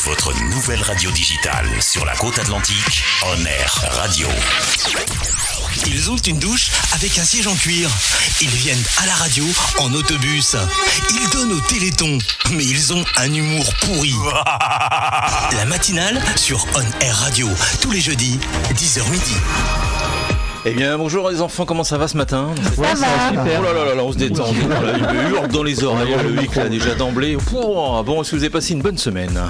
Votre nouvelle radio digitale sur la côte atlantique, On Air Radio. Ils ont une douche avec un siège en cuir. Ils viennent à la radio en autobus. Ils donnent au Téléthon, mais ils ont un humour pourri. La matinale sur On Air Radio, tous les jeudis, 10h midi. Eh bien, bonjour les enfants, comment ça va ce matin ? Ça va super. Oh là là, on se détend. Il me hurle dans les oreilles, le hic là déjà d'emblée. Bon, est-ce que vous avez passé une bonne semaine ?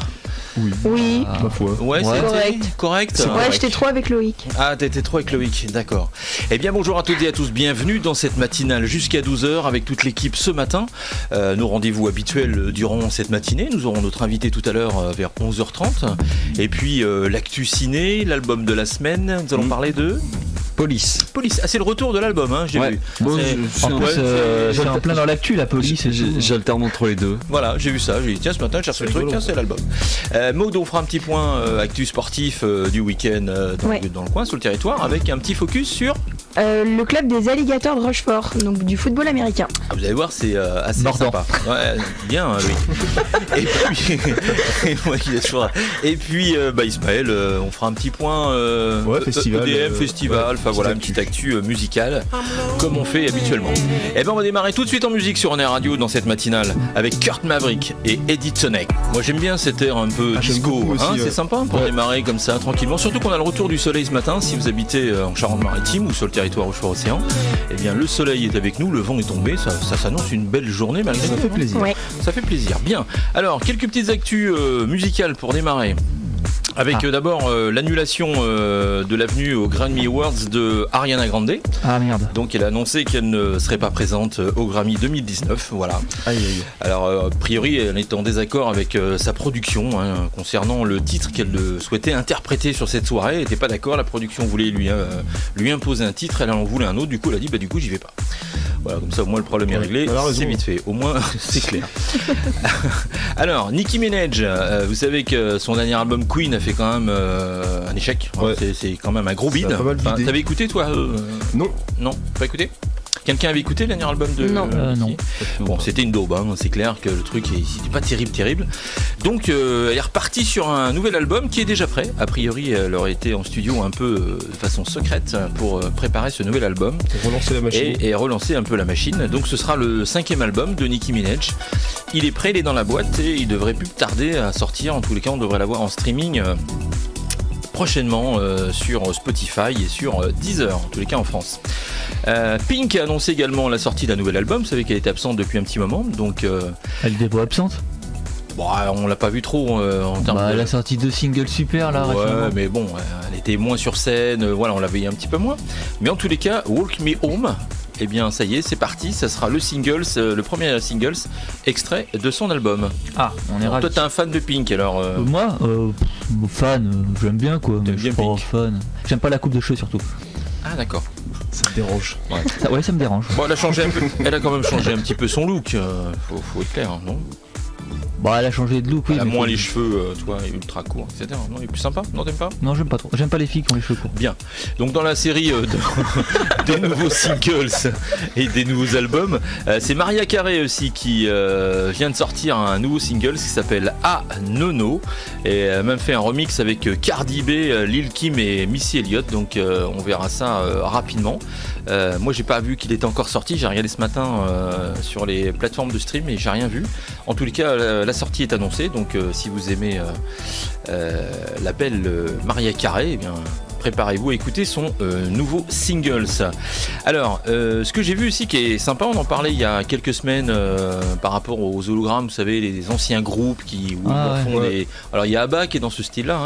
Oui. Ma foi. Ouais, c'était correct. Ouais, j'étais trop avec Loïc. Ah, t'étais trop avec Loïc, d'accord. Eh bien, bonjour à toutes et à tous, bienvenue dans cette matinale jusqu'à 12h avec toute l'équipe ce matin. Nos rendez-vous habituels durant cette matinée. Nous aurons notre invité tout à l'heure vers 11h30. Et puis, l'actu ciné, l'album de la semaine. Nous allons parler de... Police. Ah, c'est le retour de l'album, hein, j'ai vu. Bon, En plus, j'ai en plein dans l'actu, la police. J'alterne entre les deux. Voilà, j'ai vu ça. J'ai dit, tiens, ce matin, j'ai reçu le truc, tiens, c'est l'album. Maud, on fera un petit point actu sportif du week-end dans le coin, sur le territoire, avec un petit focus sur... le club des alligators de Rochefort, donc du football américain. Ah, vous allez voir, c'est assez Mordant. sympa. Ouais, bien, oui. Et puis, Ismaël, on fera un petit point festival, EDM, festival, enfin voilà, une petite actu musicale, comme on fait habituellement. Et ben on va démarrer tout de suite en musique sur On Air Radio dans cette matinale, avec Kurt Maverick et Edith Sonek. Moi j'aime bien cet air un peu disco, aussi, c'est sympa pour démarrer comme ça, tranquillement. Surtout qu'on a le retour du soleil ce matin, si vous habitez en Charente-Maritime ou sur le territoire Rochefort-Océan. Eh bien le soleil est avec nous, le vent est tombé, ça s'annonce une belle journée malgré tout. Ça fait plaisir. Ouais. Ça fait plaisir. Bien. Alors, quelques petites actus musicales pour démarrer. Avec d'abord l'annulation de l'avenue aux Grammy Awards de Ariana Grande. Ah merde. Donc elle a annoncé qu'elle ne serait pas présente au Grammy 2019. Voilà. Aïe aïe. Alors a priori elle est en désaccord avec sa production concernant le titre qu'elle souhaitait interpréter sur cette soirée. Elle n'était pas d'accord. La production voulait lui imposer un titre. Elle en voulait un autre. Du coup elle a dit du coup j'y vais pas. Voilà, comme ça au moins le problème est réglé, c'est vite fait, au moins c'est clair. Alors, Nicki Minaj, vous savez que son dernier album Queen a fait quand même un échec, c'est quand même un gros bide. T'avais écouté toi Non, pas écouté ? Quelqu'un avait écouté le dernier album de... Non. Non. Bon, c'était une daube, c'est clair que le truc c'était pas terrible. Donc elle est repartie sur un nouvel album qui est déjà prêt. A priori, elle aurait été en studio un peu de façon secrète pour préparer ce nouvel album. Pour relancer la machine. Et relancer un peu la machine. Donc ce sera le 5e album de Nicki Minaj. Il est prêt, il est dans la boîte et il devrait plus tarder à sortir. En tous les cas, on devrait l'avoir en streaming prochainement sur Spotify et sur Deezer, en tous les cas en France. Pink a annoncé également la sortie d'un nouvel album. Vous savez qu'elle était absente depuis un petit moment, donc Elle était pas absente. Bon, on l'a pas vu trop en termes Elle a sorti 2 singles super là récemment. mais bon, elle était moins sur scène, on la voyait un petit peu moins. Mais en tous les cas, Walk Me Home, eh bien ça y est, c'est parti, ça sera le premier single extrait de son album. Ah, on est ravis. Toi t'es un fan de Pink alors Moi, fan, j'aime bien quoi, mais T'aimes je suis bien pas Pink. fan. J'aime pas la coupe de cheveux surtout. Ah d'accord. Ça te dérange. Ça me dérange. Bon, elle a quand même changé un petit peu son look, faut être clair, non ? Elle a changé de look, oui. Elle a mais moins les cheveux, ultra courts, etc. Non, il est plus sympa, non t'aimes pas ? Non, j'aime pas trop. J'aime pas les filles qui ont les cheveux courts. Bien. Donc dans la série des nouveaux singles et des nouveaux albums, c'est Mariah Carey aussi qui vient de sortir un nouveau single qui s'appelle Ah Nono, et elle a même fait un remix avec Cardi B, Lil Kim et Missy Elliott. Donc on verra ça rapidement. Moi j'ai pas vu qu'il était encore sorti, j'ai regardé ce matin sur les plateformes de stream et j'ai rien vu. En tous les cas la sortie est annoncée, donc si vous aimez la belle Mariah Carey, eh bien préparez-vous à écouter son nouveau singles. Alors ce que j'ai vu aussi qui est sympa, on en parlait il y a quelques semaines par rapport aux hologrammes, vous savez, les anciens groupes qui font des... Alors il y a ABBA qui est dans ce style là,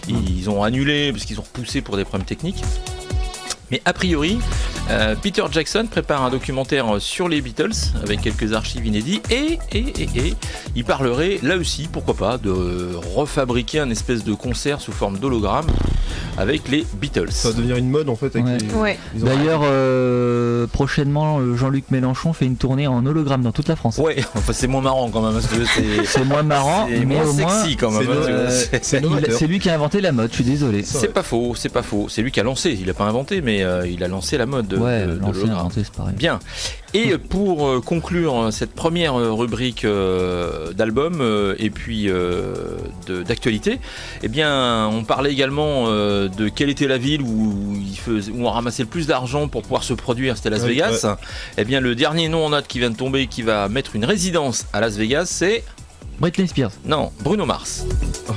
ils ont annulé parce qu'ils ont repoussé pour des problèmes techniques. Mais a priori, Peter Jackson prépare un documentaire sur les Beatles avec quelques archives inédites et il parlerait là aussi, pourquoi pas, de refabriquer un espèce de concert sous forme d'hologramme avec les Beatles. Ça va devenir une mode en fait. Avec les... D'ailleurs, prochainement, Jean-Luc Mélenchon fait une tournée en hologramme dans toute la France. Ouais, enfin c'est moins marrant quand même. Parce que c'est moins marrant, mais moins au moins sexy quand même. C'est lui qui a inventé la mode, je suis désolé. C'est pas faux. C'est lui qui a lancé. Il a pas inventé, mais il a lancé la mode. Inventé, c'est pareil. Bien. Et pour conclure cette première rubrique d'album et puis d'actualité, eh bien, on parlait également de quelle était la ville où on ramassait le plus d'argent pour pouvoir se produire, c'était Las Vegas. Ouais. Eh bien, le dernier nom en note qui vient de tomber, qui va mettre une résidence à Las Vegas, c'est Britney Spears. Non, Bruno Mars. Oh.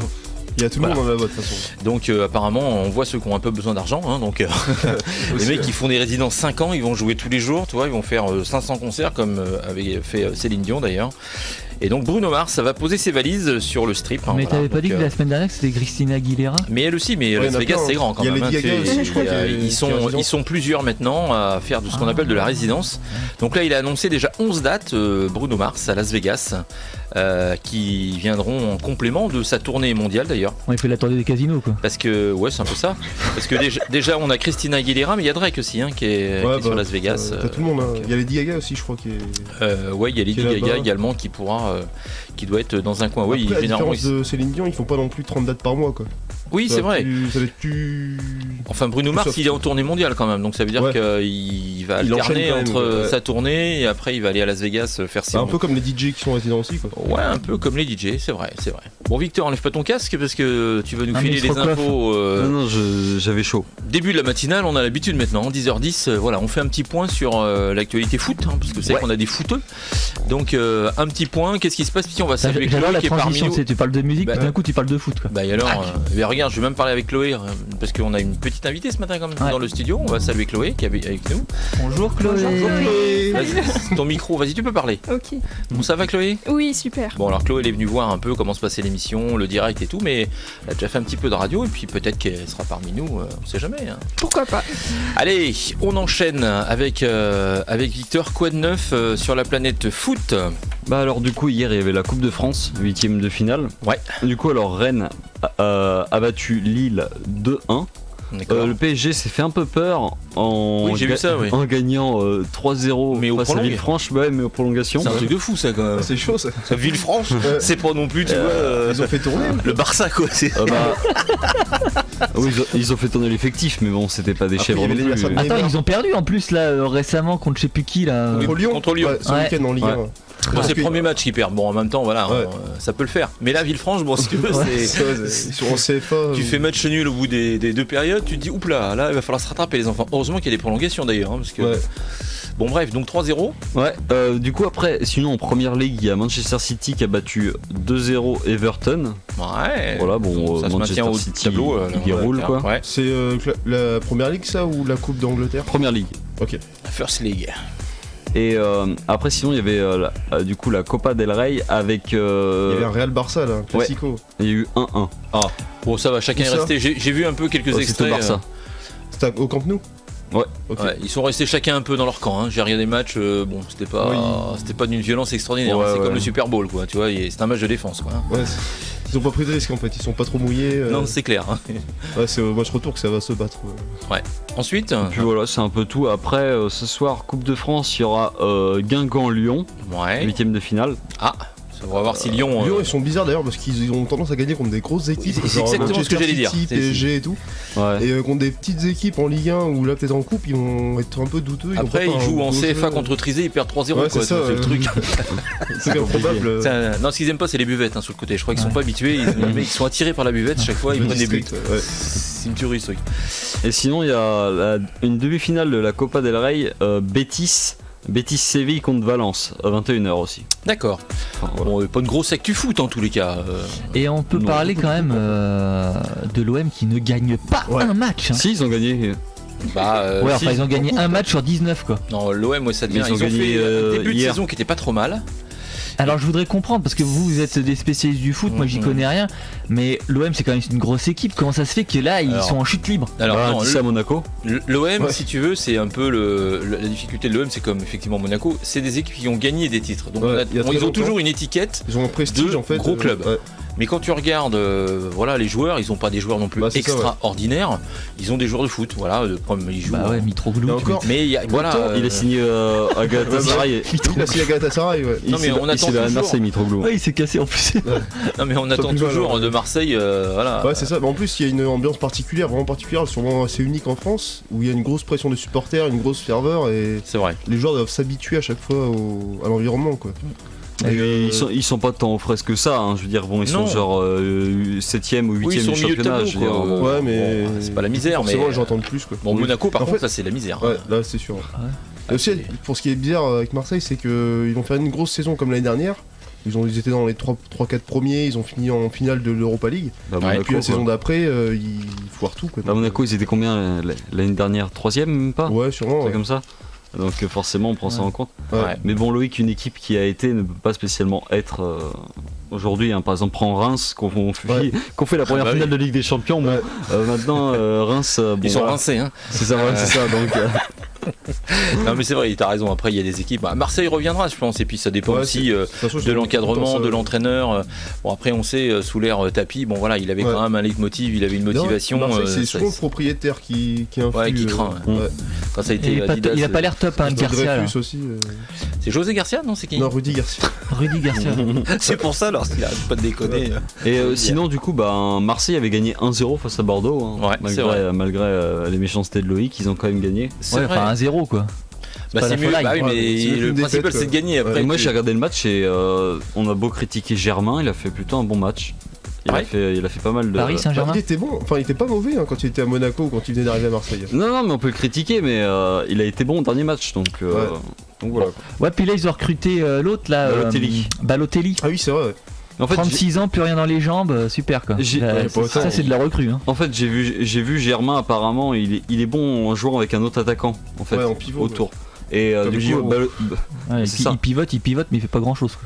Il y a tout le monde dans la voie de toute façon. Donc apparemment on voit ceux qui ont un peu besoin d'argent, hein, donc les mecs qui font des résidences 5 ans, ils vont jouer tous les jours, tu vois, ils vont faire 500 concerts comme avait fait Céline Dion d'ailleurs. Et donc Bruno Mars, ça va poser ses valises sur le strip. Mais t'avais pas dit que la semaine dernière c'était Christina Aguilera? Mais elle aussi, mais Las Vegas c'est grand quand même. Il y a Lady Gaga aussi, je crois. Ils sont plusieurs maintenant à faire de ce qu'on appelle de la résidence. Donc là il a annoncé déjà 11 dates, Bruno Mars à Las Vegas, qui viendront en complément de sa tournée mondiale d'ailleurs. On fait la tournée des casinos quoi. Parce que, ouais c'est un peu ça. Parce que déjà on a Christina Aguilera, mais il y a Drake aussi qui est sur Las Vegas. T'as tout le monde, il y a Lady Gaga aussi je crois qui est... ouais, il y a Lady Gaga également qui doit être dans un coin. Après, Oui, la généralement. différence de Céline Dion, ils font pas non plus 30 dates par mois quoi. Oui, c'est vrai. Enfin, Bruno Mars, il est en tournée mondiale quand même, donc ça veut dire qu'il va alterner entre sa tournée et après il va aller à Las Vegas faire ses. Un peu comme les DJ qui sont résidents aussi quoi. Ouais, un peu comme les DJ, c'est vrai. Bon, Victor, enlève pas ton casque parce que tu vas nous filer les infos. Non, j'avais chaud. Début de la matinale, on a l'habitude maintenant, 10h10, voilà, on fait un petit point sur l'actualité foot, parce que c'est vrai qu'on a des footeux. Donc un petit point, qu'est-ce qui se passe? Puis on va saluer Chloé qui est parmi nous. Tu parles de musique, puis d'un coup tu parles de foot quoi. Bah et alors, regarde, je vais même parler avec Chloé parce qu'on a une petite invitée ce matin quand même dans le studio. On va saluer Chloé qui est avec nous. Bonjour Chloé. Bonjour Chloé. Vas-y, ton micro, vas-y, tu peux parler. Ok. Bon, ça va Chloé? Oui, super. Bon, alors Chloé elle est venue voir un peu comment se passait l'émission, le direct et tout, mais elle a déjà fait un petit peu de radio et puis peut-être qu'elle sera parmi nous, on sait jamais. Hein. Pourquoi pas. Allez, on enchaîne avec Victor. Quoi de neuf sur la planète foot? Bah alors du coup hier il y avait la Coupe de France, 8ème de finale. Ouais. Du coup alors Rennes a battu Lille 2-1. Le PSG s'est fait un peu peur en gagnant 3-0 face à Villefranche, mais aux prolongations. C'est un truc de fou ça quand même. C'est chaud ça. Villefranche, c'est pas non plus, tu vois. Ils ont fait tourner le Barça quoi. Oui, ils ont fait tourner l'effectif, mais bon, c'était pas des chèvres non plus. Attends, ils ont perdu en plus là récemment contre je sais plus qui là. Contre Lyon. Ce week-end en Ligue 1. Bon, c'est le premier match qu'ils perdent. Bon, en même temps, voilà, ça peut le faire. Mais là, Villefranche, bon, si tu veux, ils sont en CFA. Tu fais match nul au bout des deux périodes, tu te dis, oups là, il va falloir se rattraper les enfants. Heureusement qu'il y a des prolongations d'ailleurs, parce que. Bon, bref, donc 3-0. Ouais, du coup, après, sinon en première ligue, il y a Manchester City qui a battu 2-0 Everton. Ouais. Voilà, bon, ça se Manchester maintient au City tableau. Qui roule quoi. Ouais. C'est la première ligue ça ou la Coupe d'Angleterre? Première ligue. Ok. La First League. Et après sinon il y avait du coup la Copa del Rey avec... Il y avait un Real Barça là, un classico. Ouais, il y a eu 1-1. Ah, bon ça va, chacun est resté. J'ai vu un peu quelques extraits. Barça. C'était au Camp Nou? Ouais. Okay. Ouais, ils sont restés chacun un peu dans leur camp. Hein. J'ai regardé des matchs, bon, c'était pas d'une violence extraordinaire. Ouais, c'est comme le Super Bowl, quoi. Tu vois, c'est un match de défense, quoi. Ouais, ils ont pas pris de risque en fait, ils sont pas trop mouillés. Non, c'est clair. Hein. Ouais, c'est au match retour que ça va se battre. Ouais. Ensuite. Puis voilà, c'est un peu tout. Après, ce soir, Coupe de France, il y aura Guingamp-Lyon, 8ème de finale. Ah. On va voir si Lyon. Lyon, ils sont bizarres d'ailleurs parce qu'ils ont tendance à gagner contre des grosses équipes. C'est exactement ce que j'allais dire. PSG et tout. Ouais. Et contre des petites équipes en Ligue 1 ou là peut-être en Coupe, ils vont être un peu douteux. Après, ils jouent en CFA contre Trizé, ils perdent 3-0. Ouais, c'est le truc. C'est improbable. Non, ce qu'ils aiment pas, c'est les buvettes sur le côté. Je crois qu'ils sont pas habitués. Les mecs, ils sont attirés par la buvette. Chaque fois, ils prennent des buts. C'est une tuerie, ce truc. Et sinon, il y a une demi-finale de la Copa del Rey, Betis Séville contre Valence à 21h aussi. D'accord. Enfin, voilà. Bon, pas une grosse actu foot en tous les cas. Et on peut parler quand même de l'OM qui ne gagne pas un match. Hein. Si, ils ont gagné. Ils ont gagné un match sur 19 quoi. Non, l'OM, ça devient. Ils ont gagné, fait un début hier. de saison qui était pas trop mal. Alors je voudrais comprendre parce que vous êtes des spécialistes du foot, moi j'y connais rien, mais l'OM c'est quand même une grosse équipe. Comment ça se fait que là ils sont en chute libre? Alors non, c'est à Monaco. L'OM, si tu veux, c'est un peu la difficulté de l'OM, c'est comme effectivement Monaco, c'est des équipes qui ont gagné des titres. Donc ils ont toujours une étiquette. Ils ont un prestige de en fait. Gros club. Mais quand tu regardes, les joueurs, ils ont pas des joueurs non plus extraordinaires. Ils ont des joueurs de foot, ils jouent. Bah ouais, Mitroglou. Mais il a signé à Galatasaray. Il a signé à Galatasaray, ouais. Non mais on attend toujours. Marseille, Mitroglou. Ouais, il s'est cassé en plus. Non mais on attend toujours de Marseille, Ouais, c'est ça. Mais en plus, il y a une ambiance particulière, vraiment particulière, sûrement assez unique en France, où il y a une grosse pression des supporters, une grosse ferveur, et c'est vrai. Les joueurs doivent s'habituer à chaque fois à l'environnement, quoi. Ils sont pas tant aux fraises que ça, hein. Je veux dire, ils sont genre 7ème ou 8ème du championnat. Ouais, mais c'est pas la misère, mais j'entends le plus, quoi. Bon, Monaco, par contre, ça c'est la misère. Ouais, là c'est sûr. Et aussi, pour ce qui est bizarre avec Marseille, c'est qu'ils vont faire une grosse saison comme l'année dernière. Ils étaient dans les 3-4 premiers, ils ont fini en finale de l'Europa League. Et puis la saison d'après, ils foirent tout, quoi. Monaco, ils étaient combien l'année dernière? 3ème, même pas? Ouais, sûrement. C'est comme ça. Donc forcément on prend ça en compte. Ouais. Mais bon, Loïc, une équipe qui a été ne peut pas spécialement être aujourd'hui, hein. Par exemple, prends Reims qu'on fait la première finale de Ligue des Champions. Bon, maintenant Reims, ils sont rincés, hein. C'est ça, c'est ça. Donc non mais c'est vrai, t'as raison. Après il y a des équipes. Marseille reviendra, je pense. Et puis ça dépend aussi de l'encadrement, de l'entraîneur. Bon après on sait sous l'ère Tapie, bon voilà, il avait quand même un leitmotiv, il avait une motivation. Marseille, c'est souvent le propriétaire qui influe. Ouais, qui craint. Quand ça a été il a pas l'air top, hein, Garcia. Aussi, c'est José Garcia, non? C'est qui? Non, Rudy Garcia. Rudy Garcia. C'est pour ça lorsqu'il arrête pas de déconner. Et sinon du coup Marseille avait gagné 1-0 face à Bordeaux, hein. Malgré les méchancetés de Loïc, ils ont quand même gagné. Ouais, enfin 1-0 quoi. C'est mieux, mais le principal c'est de gagner. Après, moi j'ai regardé le match et on a beau critiquer Germain, il a fait plutôt un bon match. Il a fait pas mal de. Paris Saint-Germain. Il était bon, enfin il était pas mauvais quand il était à Monaco ou quand il venait d'arriver à Marseille. Non, mais on peut le critiquer, mais il a été bon au dernier match, donc voilà. Ouais, puis là ils ont recruté l'autre là, Balotelli. Ah oui, c'est vrai. En fait, 36 ans, plus rien dans les jambes, super quoi. Ça c'est de la recrue. Hein. En fait, j'ai vu Germain apparemment, il est bon en jouant avec un autre attaquant en fait, en pivot, autour. Et du coup, il pivote, mais il fait pas grand chose.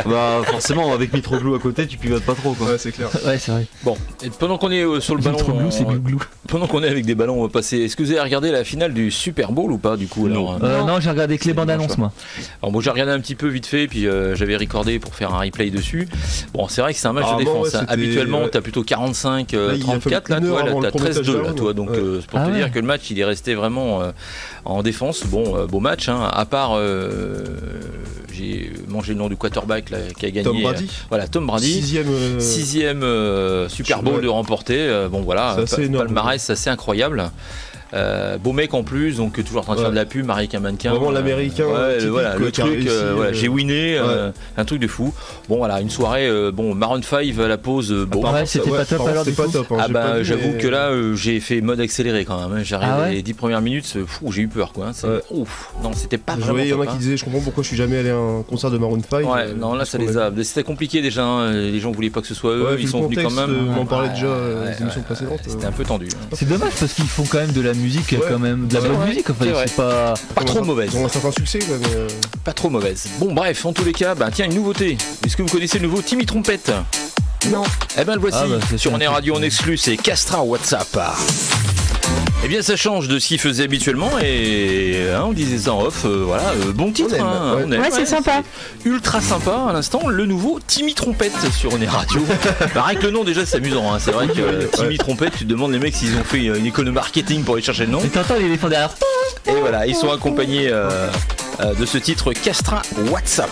Bah forcément avec Mitroglou à côté tu pivotes pas trop quoi. Ouais c'est clair. Ouais c'est vrai. Bon, et pendant qu'on est sur le ballon, c'est Glouglou. Pendant qu'on est avec des ballons, on va passer. Est-ce que vous avez regardé la finale du Super Bowl ou pas du coup? Non, j'ai regardé que les bandes annonces moi. Alors moi j'ai regardé un petit peu vite fait, puis j'avais recordé pour faire un replay dessus. Bon c'est vrai que c'est un match de défense. Habituellement t'as plutôt 45, 34 là, toi t'as 13-2 là, toi. Donc c'est pour te dire que le match il est resté vraiment en défense. Bon, beau match, hein, à part. J'ai mangé le nom du quarterback là, qui a gagné. Tom Brady. Tom Brady. Sixième Super Bowl de remporter. Bon voilà, palmarès assez incroyable. Beau mec en plus, donc toujours en train de faire de la pub, marié avec un mannequin. Vraiment l'américain. Le truc, j'ai winné, un truc de fou. Bon voilà, une soirée, Maroon 5 à la pause. C'était pas top alors. C'était pas top. J'avoue que là, j'ai fait mode accéléré quand même. J'arrive les 10 premières minutes, j'ai eu peur quoi. Ouf, non, c'était pas vraiment. Il y en a qui disaient, je comprends pourquoi je suis jamais allé à un concert de Maroon 5. Ouais, non là ça les a. C'était compliqué déjà. Les gens voulaient pas que ce soit eux. Ils sont venus quand même. On en parlait déjà les émissions précédentes. C'était un peu tendu. C'est dommage parce qu'ils font quand même de la musique, quand même de la bonne musique. Enfin, c'est pas trop mauvaise. Ils ont un certain succès, mais pas trop mauvaise. Bon, bref, en tous les cas, tiens, une nouveauté. Est-ce que vous connaissez le nouveau Timmy Trompette? Non. Eh ben le voici. Sur On est Radio en exclu, c'est Castra WhatsApp. Eh bien ça change de ce qu'il faisait habituellement et on disait ça en off, bon titre. On aime. C'est sympa. C'est ultra sympa à l'instant, le nouveau Timmy Trompette sur On est Radio. Avec le nom déjà c'est amusant, hein. C'est vrai que Timmy Trompette, tu te demandes les mecs s'ils ont fait une école de marketing pour aller chercher le nom. Et t'entends les éléphants derrière. Et voilà, ils sont accompagnés de ce titre Castra WhatsApp.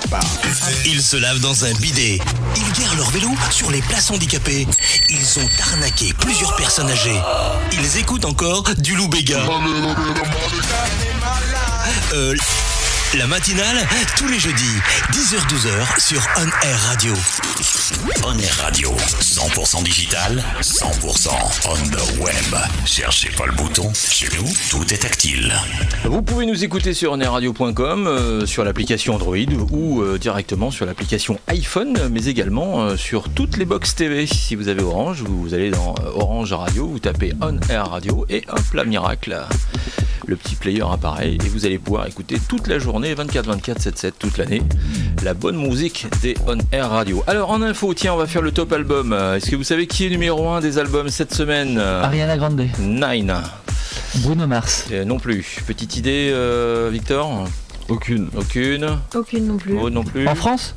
Ils se lavent dans un bidet. Ils garent leur vélo sur les places handicapées. Ils ont arnaqué plusieurs personnes âgées. Ils écoutent encore du Lou Béga. La matinale, tous les jeudis, 10h-12h sur On Air Radio. On Air Radio, 100% digital, 100% on the web. Cherchez pas le bouton, chez nous, tout est tactile. Vous pouvez nous écouter sur onairradio.com, sur l'application Android ou directement sur l'application iPhone, mais également sur toutes les box TV. Si vous avez Orange, vous allez dans Orange Radio, vous tapez On Air Radio et hop, la miracle. Le petit player apparaît et vous allez pouvoir écouter toute la journée, 24/24, 7/7, toute l'année, la bonne musique des On Air Radio. Alors en info, tiens, on va faire le top album. Est-ce que vous savez qui est numéro 1 des albums cette semaine? Ariana Grande. Nine. Bruno Mars. Non plus. Petite idée, Victor? Aucune non plus. En France?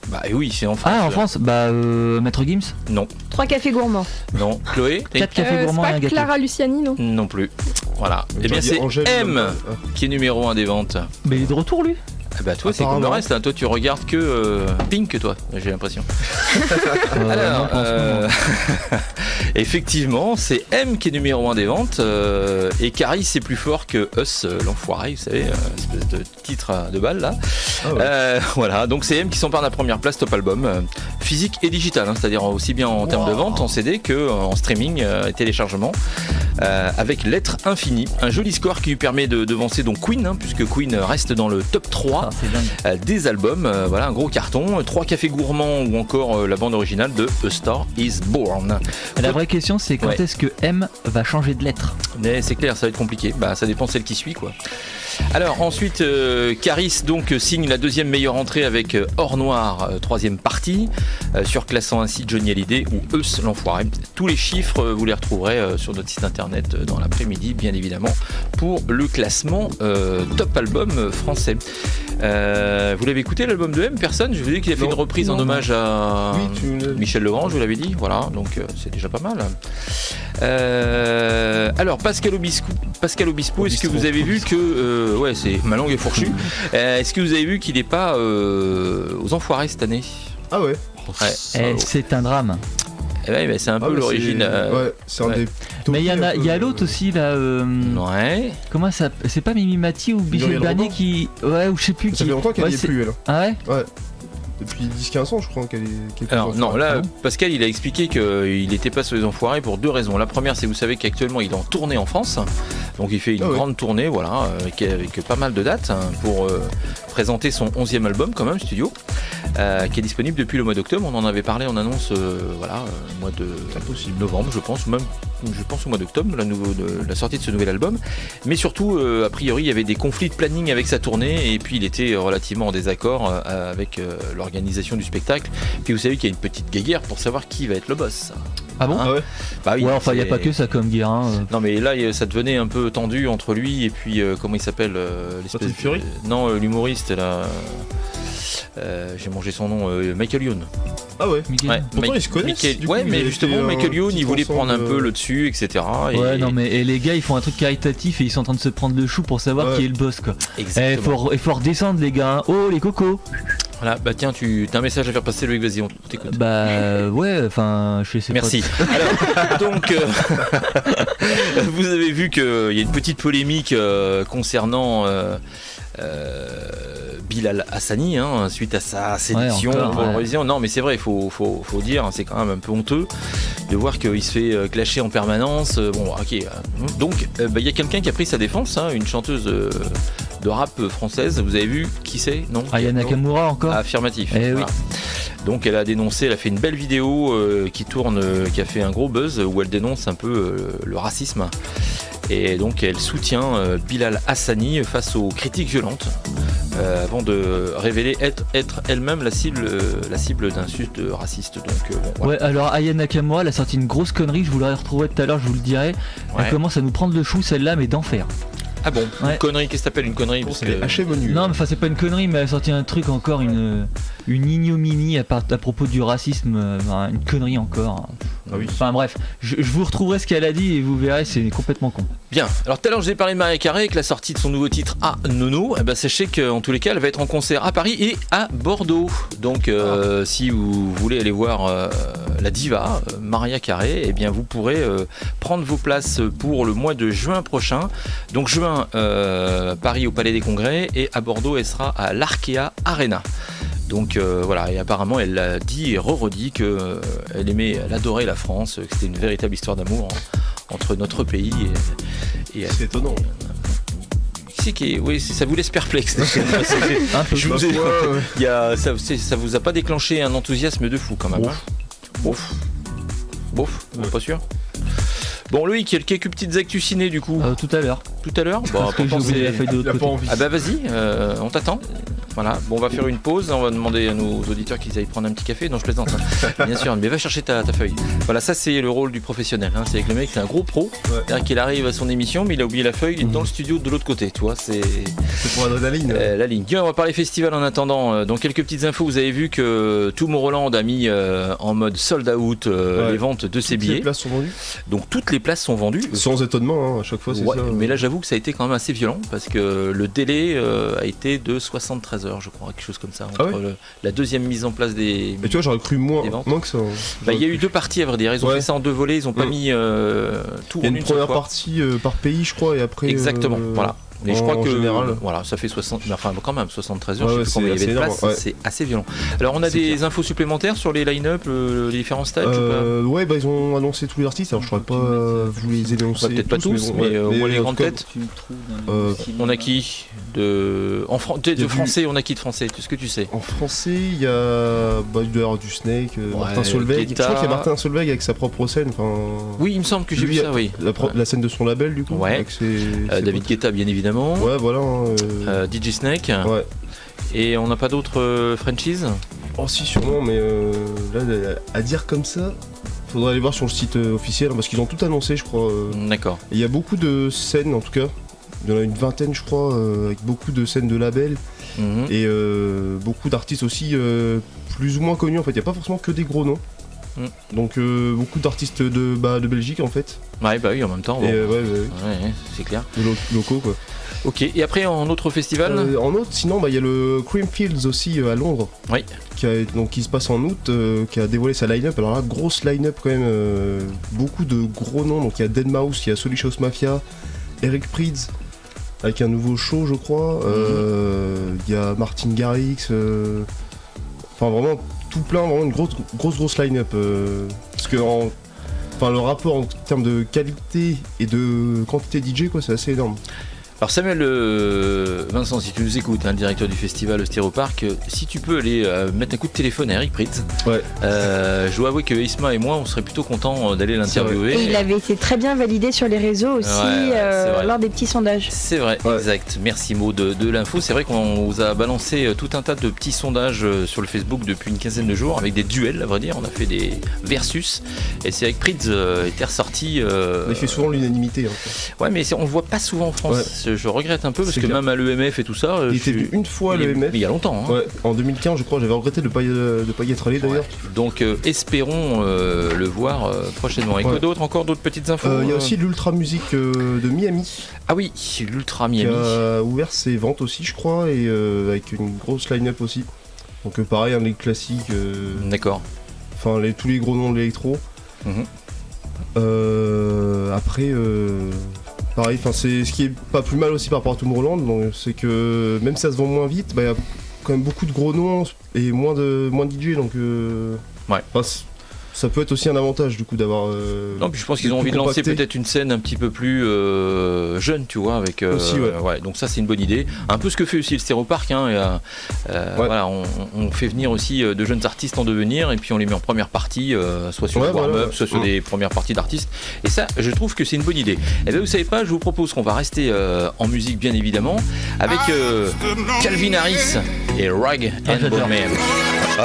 Bah oui, c'est en France. Ah, en France, Maître Gims. Non. 3 cafés gourmands. Non. Chloé. 4 cafés gourmands et un gâteau. Clara Luciani, non? Non plus. Voilà. Eh bien c'est M qui est numéro 1 des ventes. Mais il est de retour lui. Ah bah toi c'est comme le reste, hein. Toi tu regardes que Pink toi, j'ai l'impression. Alors, effectivement c'est M qui est numéro 1 des ventes et Caris c'est plus fort que Us, l'enfoiré, vous savez, espèce de titre de balle là. Ah ouais. Voilà, donc c'est M qui s'empare de la première place top album, physique et digital, hein, c'est-à-dire aussi bien en termes de vente en CD que en streaming et téléchargement, avec Lettre Infinie, un joli score qui lui permet de devancer donc Queen, hein, puisque Queen reste dans le top 3 des albums, voilà un gros carton, 3 cafés gourmands ou encore la bande originale de A Star Is Born. La vraie question c'est quand est-ce que M va changer de lettre? Mais c'est clair, ça va être compliqué, bah ça dépend celle qui suit quoi. Alors ensuite Caris donc signe la deuxième meilleure entrée avec Or Noir, troisième partie, surclassant ainsi Johnny Hallyday ou Eus l'enfoiré. Tous les chiffres vous les retrouverez sur notre site internet dans l'après-midi bien évidemment pour le classement top album français. Vous l'avez écouté l'album de M? Personne? Je vous ai dit qu'il a fait une reprise en hommage à Michel Legrand, je vous l'avais dit, voilà, donc c'est déjà pas mal. Alors Pascal Obispo, est-ce que vous avez vu que ouais c'est ma langue est fourchue, est-ce que vous avez vu qu'il n'est pas aux Enfoirés cette année? Ah ouais, c'est un drame. Ouais, mais c'est un peu l'origine. Ouais, c'est un des. Mais il y a l'autre aussi là. Ouais. Comment ça? C'est pas Mimi Mati ou Brigitte Bernier qui. Ouais, ou je sais plus qui. Ça fait longtemps qu'elle y est plus, elle. Ah ouais? Ouais. Depuis 10-15 ans, je crois qu'elle est. Alors, non, là, Pascal, il a expliqué qu'il n'était pas sur les Enfoirés pour 2 raisons. La première, c'est que vous savez qu'actuellement, il est en tournée en France. Donc, il fait une grande tournée, voilà, avec pas mal de dates pour présenter son 11e album, quand même, studio, qui est disponible depuis le mois d'octobre. On en avait parlé en annonce, voilà, au mois de novembre, je pense, même, je pense au mois d'octobre, la sortie de ce nouvel album. Mais surtout, a priori, il y avait des conflits de planning avec sa tournée, et puis il était relativement en désaccord avec l'organisation du spectacle. Puis vous savez qu'il y a une petite guéguerre pour savoir qui va être le boss. Ah bon? Ah ouais. Bah oui, ouais, enfin il n'y a pas que ça comme guerre. Hein. Non mais là ça devenait un peu tendu entre lui et puis comment il s'appelle l'espèce de Fury. Non, l'humoriste là. J'ai mangé son nom, Michael Youn. Ah ouais, pourtant ils se connaissent. Ouais, mais justement, Michael Youn, il voulait prendre un peu le dessus, etc. Ouais, non, mais et les gars, ils font un truc caritatif et ils sont en train de se prendre le chou pour savoir qui est le boss, quoi. Exactement. Il faut redescendre, les gars. Hein. Oh, les cocos. Voilà, bah tiens, t'as un message à faire passer, Loïc, vas-y, on t'écoute. Bah ouais, enfin, je sais pas. Merci. Alors, donc, vous avez vu qu'il y a une petite polémique concernant Bilal Hassani, hein, suite à sa sélection pour l'Eurovision. Non mais c'est vrai, il faut dire, c'est quand même un peu honteux de voir qu'il se fait clasher en permanence. Bon ok, donc il y a quelqu'un qui a pris sa défense, hein, une chanteuse de rap française, vous avez vu qui c'est? Non, Aya Nakamura encore. Affirmatif. Voilà. Oui. Donc elle a dénoncé, elle a fait une belle vidéo qui tourne, qui a fait un gros buzz, où elle dénonce un peu le racisme. Et donc elle soutient Bilal Hassani face aux critiques violentes, avant de révéler être elle-même la cible d'insultes racistes. Donc, bon, ouais, alors Aya Nakamura, elle a sorti une grosse connerie, je vous la retrouverai tout à l'heure, je vous le dirai. Elle commence à nous prendre le chou, celle-là, mais d'enfer. Ah bon, une connerie, qu'est-ce que t'appelles une connerie? Parce qu'elle est hachée menu. Non, mais enfin, c'est pas une connerie, mais elle a sorti un truc encore, une ignominie à propos du racisme, une connerie encore. Ah oui. Enfin bref, je vous retrouverai ce qu'elle a dit et vous verrez, c'est complètement con. Bien, alors tout à l'heure je vous ai parlé de Mariah Carey avec la sortie de son nouveau titre Ah Nono. Eh ben, sachez qu'en tous les cas elle va être en concert à Paris et à Bordeaux. Donc si vous voulez aller voir la diva Mariah Carey, eh bien vous pourrez prendre vos places pour le mois de juin prochain. Donc juin, Paris au Palais des Congrès, et à Bordeaux elle sera à l'Arkea Arena. Donc voilà, et apparemment elle a dit et redit qu'elle adorait la France, que c'était une véritable histoire d'amour entre notre pays et c'est étonnant. Oui, ça vous laisse perplexe. Ça vous a pas déclenché un enthousiasme de fou quand même. Bof, pas sûr. Bon, Loïc, quelques petites actus ciné du coup. Tout à l'heure. Tout à l'heure. Bon, parce que j'ai oublié la feuille de l'autre côté. Ah bah vas-y, on t'attend. Voilà, bon, on va faire une pause, on va demander à nos auditeurs qu'ils aillent prendre un petit café. Non, je plaisante, hein. Bien sûr, mais va chercher ta feuille. Voilà, ça c'est le rôle du professionnel, hein. C'est avec le mec, c'est un gros pro, c'est-à-dire qu'il arrive à son émission, mais il a oublié la feuille dans le studio de l'autre côté, tu vois, c'est pour l'adrénaline. La ligne. Tiens, on va parler festival en attendant. Donc quelques petites infos, vous avez vu que Tomorrowland a mis en mode sold out les ventes de ses billets. Toutes les places sont vendues. Donc toutes les places sont vendues. Sans étonnement, hein, à chaque fois c'est ça. Mais là j'avoue que ça a été quand même assez violent parce que le délai a été de 73 heures, je crois, quelque chose comme ça, entre la deuxième mise en place des. Et tu vois, j'aurais cru moins que ça. Il y a eu 2 parties à vrai dire, ils ont fait ça en 2 volets, ils ont pas mis tout en une première partie par pays, je crois, et après. Exactement, voilà. Et je crois que général. Voilà, ça fait 73 heures, je sais plus combien il y avait de place, c'est assez violent. Alors on a des infos supplémentaires sur les line-up, les différents stades Ouais, ils ont annoncé tous les artistes, alors je saurais pas vous les énoncer. Peut-être pas tous, mais au moins les grandes têtes. On a qui de français, on a qui de français? Est-ce que tu sais? En français, il y a du Snake, Martin Solveig. Je crois qu'il y a Martin Solveig avec sa propre scène. Oui, il me semble que j'ai vu ça, oui. La scène de son label, du coup. Ouais. David Guetta, bien évidemment. Ouais, voilà. DJ Snake. Ouais. Et on n'a pas d'autres franchises? Oh si, sûrement, mais là, à dire comme ça, faudrait aller voir sur le site officiel, parce qu'ils ont tout annoncé, je crois. D'accord. Il y a beaucoup de scènes, en tout cas. Il y en a une vingtaine, je crois, avec beaucoup de scènes de labels. Et beaucoup d'artistes aussi plus ou moins connus. En fait, il n'y a pas forcément que des gros noms. Donc beaucoup d'artistes de Belgique, en fait. Ouais, bah oui, en même temps. Bon. Ouais, c'est clair. Locaux, quoi. Ok, et après en autre festival En autre, sinon, il y a le Creamfields aussi à Londres. Oui. Qui se passe en août, qui a dévoilé sa line-up. Alors là, grosse line-up quand même, beaucoup de gros noms. Donc il y a Deadmau5, il y a Swedish House Mafia, Eric Prydz, avec un nouveau show, je crois. Il y a Martin Garrix. Enfin, vraiment tout plein, vraiment une grosse line-up. Parce que le rapport en termes de qualité et de quantité DJ, quoi, c'est assez énorme. Alors Samuel Vincent, si tu nous écoutes, directeur du festival Stéréoparc, si tu peux aller mettre un coup de téléphone à Eric Prydz. Je dois avouer que Isma et moi, on serait plutôt contents d'aller l'interviewer. Et il avait été très bien validé sur les réseaux aussi lors des petits sondages. C'est vrai, exact. Merci Maud de l'info. C'est vrai qu'on vous a balancé tout un tas de petits sondages sur le Facebook depuis une quinzaine de jours avec des duels, à vrai dire. On a fait des versus. Et c'est Eric Prydz était ressorti. Il fait souvent l'unanimité. Ouais, mais on le voit pas souvent en France. Ouais. Je regrette un peu parce que même à l'EMF et tout ça. Il était venu une fois à l'EMF. Il y a longtemps. Ouais, en 2015, je crois. J'avais regretté de ne pas y être allé d'ailleurs. Donc espérons le voir prochainement. Et encore d'autres petites infos. Il y a aussi l'Ultra Music de Miami. Ah oui, l'Ultra Miami. Qui a ouvert ses ventes aussi, je crois, et avec une grosse line-up aussi. Donc pareil, un des classiques. D'accord. Enfin, tous les gros noms de l'électro. Après. Pareil, c'est ce qui est pas plus mal aussi par rapport à Tomorrowland, donc c'est que même si ça se vend moins vite, il y a quand même beaucoup de gros noms et moins de DJ, donc ça peut être aussi un avantage du coup d'avoir. Non, puis je pense qu'ils ont envie de lancer peut-être une scène un petit peu plus jeune, tu vois, avec. Aussi, donc ça c'est une bonne idée. Un peu ce que fait aussi le Stéréoparc. Voilà, on fait venir aussi de jeunes artistes en devenir et puis on les met en première partie, soit sur le warm-up, soit sur des premières parties d'artistes. Et ça, je trouve que c'est une bonne idée. Et bien vous savez pas, je vous propose qu'on va rester en musique bien évidemment avec Calvin Harris et Rag and Bone Man.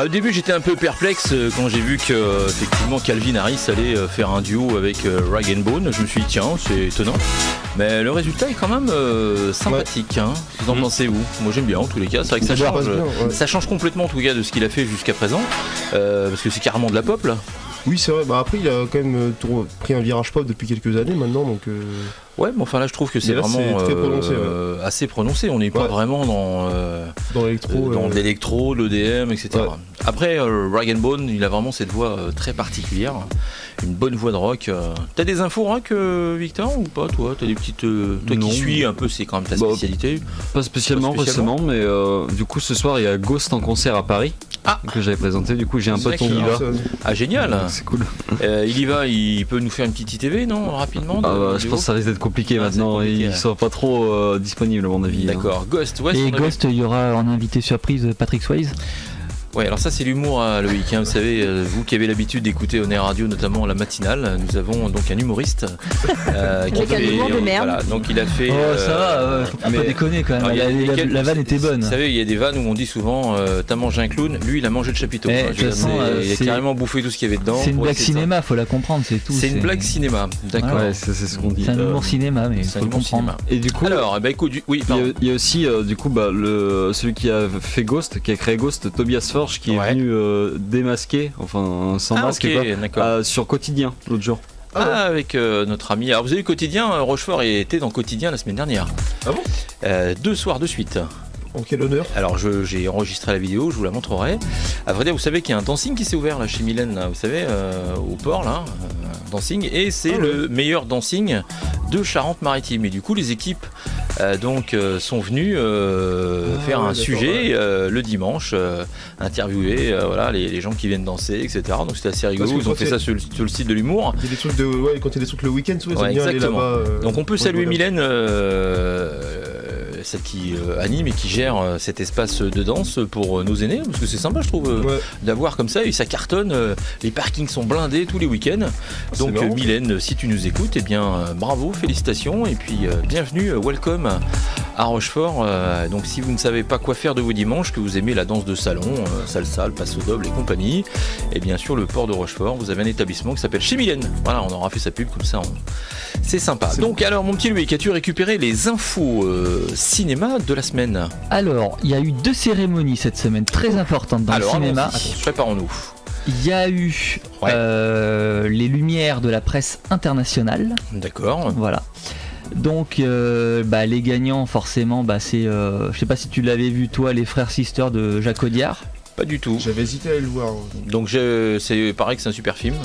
Au début j'étais un peu perplexe quand j'ai vu que effectivement Calvin Harris allait faire un duo avec Rag and Bone. Je me suis dit tiens, c'est étonnant, mais le résultat est quand même sympathique. Vous en pensez vous? Moi j'aime bien en tous les cas. C'est vrai que ça change complètement en tout cas de ce qu'il a fait jusqu'à présent, parce que c'est carrément de la pop là. Oui, c'est vrai. Après il a quand même pris un virage pop depuis quelques années maintenant, donc. Ouais, mais enfin là je trouve que c'est vraiment très prononcé, assez prononcé. On n'est pas vraiment dans l'électro, l'EDM, etc. Ouais. Après, Rag and Bone, il a vraiment cette voix très particulière, une bonne voix de rock. T'as des infos rock, Victor, ou pas toi? T'as des petites, toi qui suis un peu, c'est quand même ta spécialité. Pas spécialement récemment, mais du coup ce soir il y a Ghost en concert à Paris. Que j'avais présenté, du coup j'ai un pote qui y va. Ah génial. C'est cool. Il y va, il peut nous faire une petite ITV, non, rapidement? Je pense que ça risque d'être compliqué maintenant, ils sont pas trop disponibles à mon avis. D'accord, Ghost, et Ghost, il y aura en invité surprise Patrick Swayze. Ouais, alors ça c'est l'humour, Loïc. Vous savez, vous qui avez l'habitude d'écouter On Air Radio, notamment la matinale, nous avons donc un humoriste avec un humour de merde. Voilà, donc il a fait. Ça va, faut pas déconner quand même. La vanne était bonne. Vous savez, il y a des vannes où on dit souvent t'as mangé un clown, lui il a mangé le chapiteau. Il a carrément bouffé tout ce qu'il y avait dedans. C'est une blague cinéma, faut la comprendre, c'est tout. C'est une blague cinéma, d'accord. Ouais, c'est ce qu'on dit. C'est un humour cinéma, mais faut le comprendre. Et du coup, alors, écoute, oui, il y a aussi du coup celui qui a fait Ghost, qui a créé Ghost, Tobias Forge, qui est venu démasqué, enfin sans masque, sur Quotidien l'autre jour. Avec notre ami. Alors vous avez vu Quotidien, Rochefort était dans Quotidien la semaine dernière. Ah bon 2 soirs de suite. En quel honneur. Alors j'ai enregistré la vidéo, je vous la montrerai. À vrai dire, vous savez qu'il y a un dancing qui s'est ouvert là chez Mylène, là, vous savez, au port là, dancing, et c'est le meilleur dancing de Charente-Maritime. Et du coup les équipes sont venues faire un sujet le dimanche, interviewer les gens qui viennent danser, etc. Donc c'était assez rigolo. Ils ont fait ça sur le site de l'humour. Il y a des trucs quand il y a des trucs le week-end, ça bien exactement. aller là-bas. Donc on peut saluer Mylène, celle qui anime et qui gère cet espace de danse pour nos aînés, parce que c'est sympa je trouve d'avoir comme ça, et ça cartonne, les parkings sont blindés tous les week-ends. Donc marrant, Mylène, si tu nous écoutes, bravo, félicitations, et puis bienvenue, welcome à Rochefort. Donc si vous ne savez pas quoi faire de vos dimanches, que vous aimez la danse de salon, salsa, le passo doble et compagnie, et bien sûr le port de Rochefort, vous avez un établissement qui s'appelle Chez Mylène. Voilà, on aura fait sa pub comme ça, c'est sympa. Donc alors mon petit Louis, as-tu récupéré les infos cinéma de la semaine? Alors, il y a eu 2 cérémonies cette semaine très importantes dans le cinéma. Préparons-nous. Il y a eu les Lumières de la presse internationale. D'accord. Voilà. Donc les gagnants forcément c'est je sais pas si tu l'avais vu toi, les frères sisters de Jacques Audiard. Pas du tout. J'avais hésité à aller le voir. Donc c'est pareil que c'est un super film.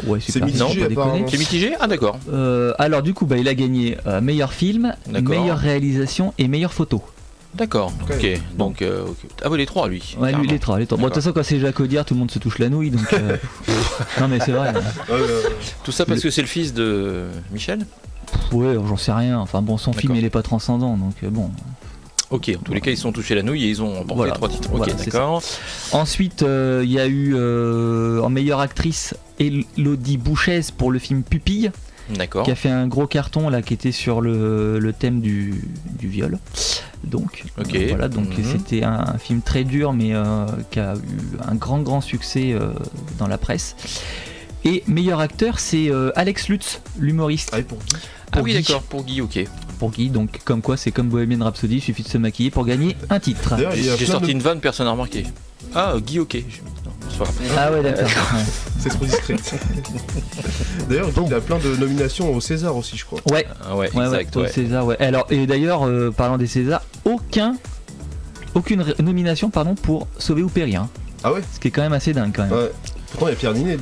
Ouais, c'est mitigé. C'est mitigé. Ah d'accord. Alors du coup il a gagné meilleur film, meilleure réalisation et meilleure photo. D'accord, ok. Donc, ah oui, les 3 lui. Ouais, lui, les 3. Bon, de toute façon, quand c'est Jacques Audiard, tout le monde se touche la nouille, donc. Non, mais c'est vrai. Tout ça parce que c'est le fils de Michel. Ouais, j'en sais rien. Enfin bon, son film il est pas transcendant, donc bon. Ok, en tous les cas, ils se sont touchés la nouille et ils ont remporté 3 titres. Ok, d'accord. Ensuite, il y a eu en meilleure actrice Élodie Bouchez pour le film Pupille. D'accord. Qui a fait un gros carton là, qui était sur le thème du viol. Donc, voilà, donc c'était un film très dur, mais qui a eu un grand succès dans la presse. Et meilleur acteur, c'est Alex Lutz, l'humoriste. Ah, pour Guy. Oui, d'accord, pour Guy, ok. Pour Guy, donc comme quoi, c'est comme Bohemian Rhapsody, il suffit de se maquiller pour gagner un titre. J'ai sorti une vanne, personne n'a remarqué. Ah, Guy, ok. Ah ouais, d'accord. C'est trop discret. D'ailleurs, il a plein de nominations au César aussi, je crois. Ouais, exact. Au César, ouais. Alors, et d'ailleurs, parlant des Césars, aucune nomination pour Sauver ou Périr. Ah ouais. Ce qui est quand même assez dingue quand même. Ouais. Pourtant, il y a Pierre Ninet.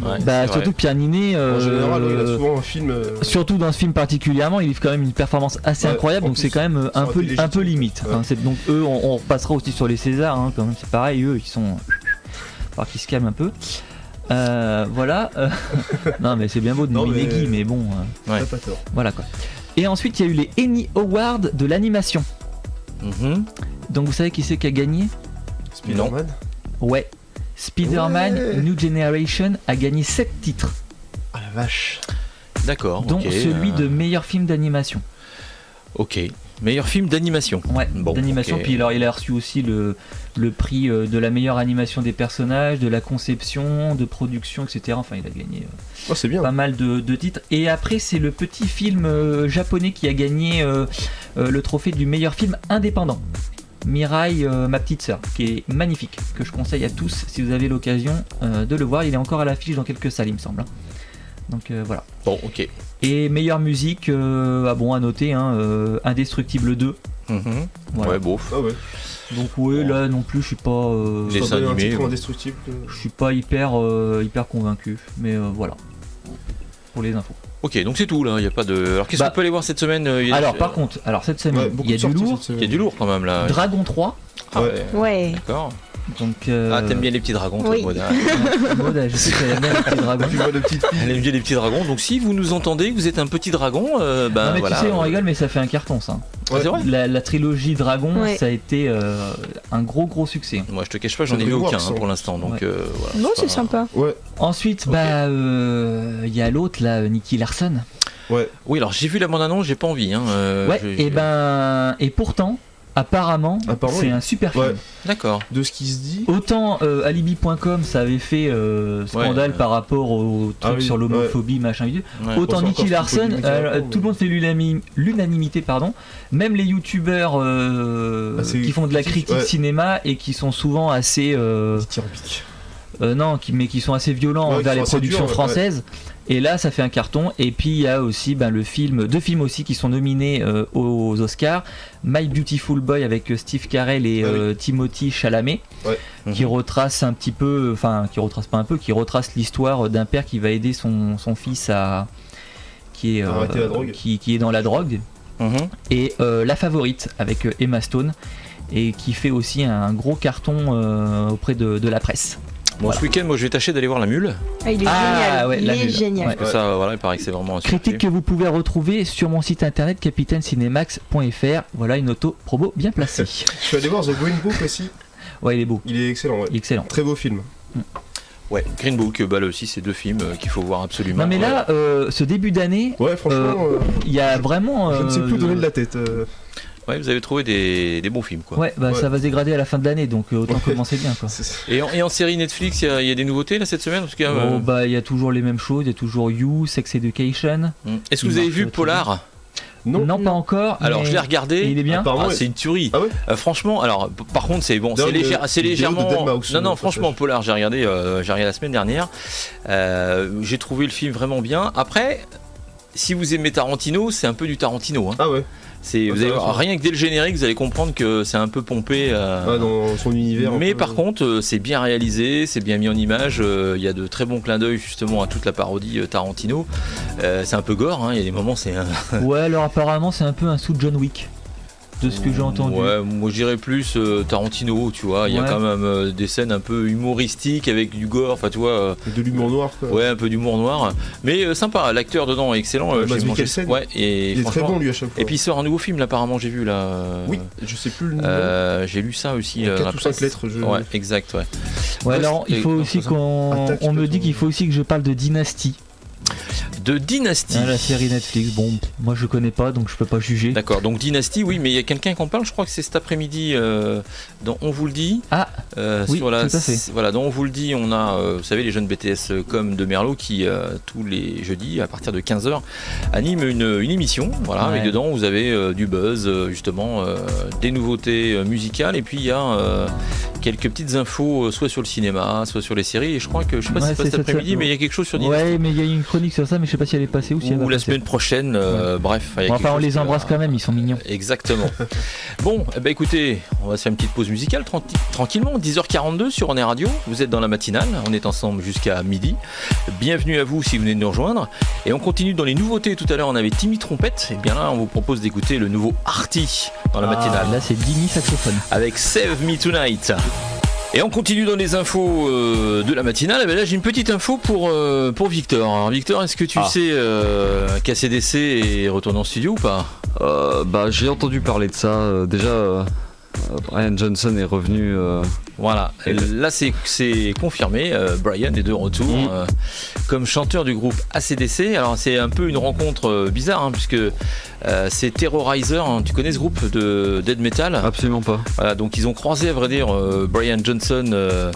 Surtout Pierre Ninet. En général, il a souvent un film. Surtout dans ce film particulièrement, il livre quand même une performance assez incroyable, donc c'est quand même un peu limite. Ouais. Hein, donc eux, on repassera aussi sur les Césars, hein, quand même, c'est pareil, eux, ils sont. Faut qu'ils se calment un peu. Voilà. Non, mais c'est bien beau de nominer Guy, mais bon. Pas tort. Voilà quoi. Et ensuite, il y a eu les Annie Awards de l'animation. Donc vous savez qui c'est qui a gagné? Spider-Man. Ouais. Spider-Man New Generation a gagné 7 titres. Ah la vache. D'accord. Dont celui de meilleur film d'animation. Ok. Meilleur film d'animation. Ouais, d'animation. Okay. Puis alors, il a reçu aussi le prix de la meilleure animation des personnages, de la conception, de production, etc. Enfin, il a gagné c'est bien. Pas mal de titres. Et après, c'est le petit film japonais qui a gagné le trophée du meilleur film indépendant. Mirai, ma petite sœur, qui est magnifique, que je conseille à tous si vous avez l'occasion de le voir. Il est encore à l'affiche dans quelques salles, il me semble. Donc voilà. Bon, ok. Et meilleure musique, à noter, Indestructible 2. Voilà. Ouais, bof. Ah ouais. Donc là non plus, je suis pas. Dessin animé. Indestructible. Je suis pas hyper convaincu, mais voilà. Pour les infos. Ok, donc c'est tout là, il n'y a pas de. Alors qu'est-ce qu'on peut aller voir cette semaine? Par contre, cette semaine, il y a du lourd. Il y a du lourd quand même là. Dragon 3. Ouais. D'accord. Donc, Ah, t'aimes bien les petits dragons, toi, Oui. Maud. Maud, je sais qu'elle aime bien les petits dragons. Tu vois de petites filles. Elle aime bien les petits dragons. Donc si vous nous entendez, que vous êtes un petit dragon, Non, mais voilà. tu sais, on rigole, mais ça fait un carton, ça. Ah, c'est vrai. La trilogie Dragon, Ouais. ça a été un gros succès. Moi, je te cache pas, j'en ai Ça vu fait aucun voir, pour l'instant. Donc Ouais. voilà. Non, c'est pas- sympa. Ouais, Ensuite, il y a l'autre, là, Nicky Larson. ouais. Oui, alors j'ai vu la bande-annonce, j'ai pas envie. Hein, Et pourtant, apparemment, c'est oui. un super film. Ouais. D'accord. De ce qui se dit. Autant Alibi.com, ça avait fait scandale Ouais. par rapport au truc oui, sur l'homophobie, machin. Ouais. Autant Bon, c'est Nicky encore Larson, ce qu'il faut limiter, tout le monde fait l'unanimité, pardon. Même les youtubeurs qui font de la critique ouais. cinéma et qui sont souvent assez Dithyrambique. mais qui sont assez violents Ouais, envers qui les sont assez productions durs, ouais. françaises. Et là, ça fait un carton. Et puis il y a aussi deux films aussi qui sont nominés aux Oscars. My Beautiful Boy avec Steve Carell et Timothée Chalamet, qui retrace un petit peu, qui retrace l'histoire d'un père qui va aider son fils qui est dans la drogue. Et La Favorite avec Emma Stone, et qui fait aussi un gros carton auprès de la presse. Bon, Voilà. ce week-end, moi, je vais tâcher d'aller voir La Mule. Ah, il est génial. ouais, Il la est mule. génial. Ouais. Parce que ça, voilà, il paraît que c'est vraiment un super Critique que film. vous pouvez retrouver sur mon site internet capitainecinemax.fr. Voilà une auto-promo bien placée. Je suis allé voir The Green Book aussi. Ouais, il est beau. Il est excellent, ouais. Il est excellent. Très beau film. Ouais, Green Book, là aussi, c'est 2 films qu'il faut voir absolument. Non mais là, ce début d'année, Ouais, franchement, il y a vraiment... je ne sais plus donner de la tête. Ouais, vous avez trouvé des bons films, quoi. Ouais, Ouais. ça va se dégrader à la fin de l'année, donc autant Ouais. commencer bien, quoi. Et en série Netflix, il y a des nouveautés là cette semaine parce qu'il y a, Il y a toujours les mêmes choses, il y a toujours You, Sex Education. Est-ce que vous avez vu marche Polar? Non, pas encore. Alors mais- je l'ai regardé. Et il est bien. Apparemment, C'est une tuerie. Ah ouais. Franchement, alors par contre c'est bon, Dans c'est le vidéo de légèrement. Deadmau5, Non, au franchement passage. Polar, j'ai regardé la semaine dernière. J'ai trouvé le film vraiment bien. Après, si vous aimez Tarantino, c'est un peu du Tarantino. Hein. Ah ouais. Vous allez voir, rien que dès le générique, vous allez comprendre que c'est un peu pompé. Dans son univers. Mais un peu. par contre, c'est bien réalisé, c'est bien mis en image. Il y a de très bons clins d'œil justement à toute la parodie Tarantino. C'est un peu gore, hein, il y a des moments, c'est un. Ouais, alors apparemment c'est un peu un sous John Wick, de ce que j'ai entendu. Ouais, moi je dirais plus Tarantino, tu vois. Il y a Ouais. quand même des scènes un peu humoristiques avec du gore, enfin tu vois. De l'humour noir, quoi. Ouais, un peu d'humour noir. Mais sympa, l'acteur dedans est excellent. Mads j'ai mangé- Mikkelsen. Ouais, et Il est très franchement- bon, lui, à chaque fois. Et puis il sort un nouveau film là, apparemment, j'ai vu là. Oui, je sais plus le nom. J'ai lu ça aussi. 4 dans la ou 5 presse. lettres. Ouais, exact, ouais. Ouais, alors il faut Et- aussi Attaque, on me peut-être, dit qu'il faut aussi que je parle de Dynasty, De Dynasty. la série Netflix. Bon, moi je connais pas, donc je peux pas juger. D'accord, donc Dynasty, oui, mais il y a quelqu'un qui en parle, je crois que c'est cet après-midi dans On vous le dit. Ah, oui, sur la, tout à fait. Voilà, dans On vous le dit, on a, vous savez, les jeunes BTS comme de Merlot qui, tous les jeudis, à partir de 15h, animent une émission. Voilà, Ouais. et dedans, vous avez du buzz, justement, des nouveautés musicales, et puis il y a quelques petites infos, soit sur le cinéma, soit sur les séries, et je crois que, je sais pas si Ouais, c'est pas c'est cet ça, après-midi, ça. mais il y a quelque chose sur Dynasty. Ouais, mais il y a eu une chronique sur ça, mais je sais pas si elle est passée ou si elle va Ou la passer. semaine prochaine, bref. il y a Bon, quelque enfin, on chose les qui va- embrasse quand même, ils sont mignons. Exactement. Bon, écoutez, on va se faire une petite pause musicale tranquillement, 10h42 sur On Est Radio. Vous êtes dans la matinale, on est ensemble jusqu'à midi. Bienvenue à vous si vous venez de nous rejoindre. Et on continue dans les nouveautés. Tout à l'heure, on avait Timmy Trompette. Et bien là, on vous propose d'écouter le nouveau Arty dans la matinale. Là, c'est Dini saxophone. Avec Save Me Tonight. Et on continue dans les infos de la matinale. Et bien là, j'ai une petite info pour Victor. Alors, Victor, est-ce que tu sais qu'ACDC est retourné en studio ou pas? J'ai entendu parler de ça. Déjà, Brian Johnson est revenu. Voilà, là c'est confirmé, Brian est de retour comme chanteur du groupe AC/DC. Alors c'est un peu une rencontre bizarre hein, puisque c'est Terrorizer, hein. Tu connais ce groupe de death metal? Absolument pas. Voilà, donc ils ont croisé à vrai dire Brian Johnson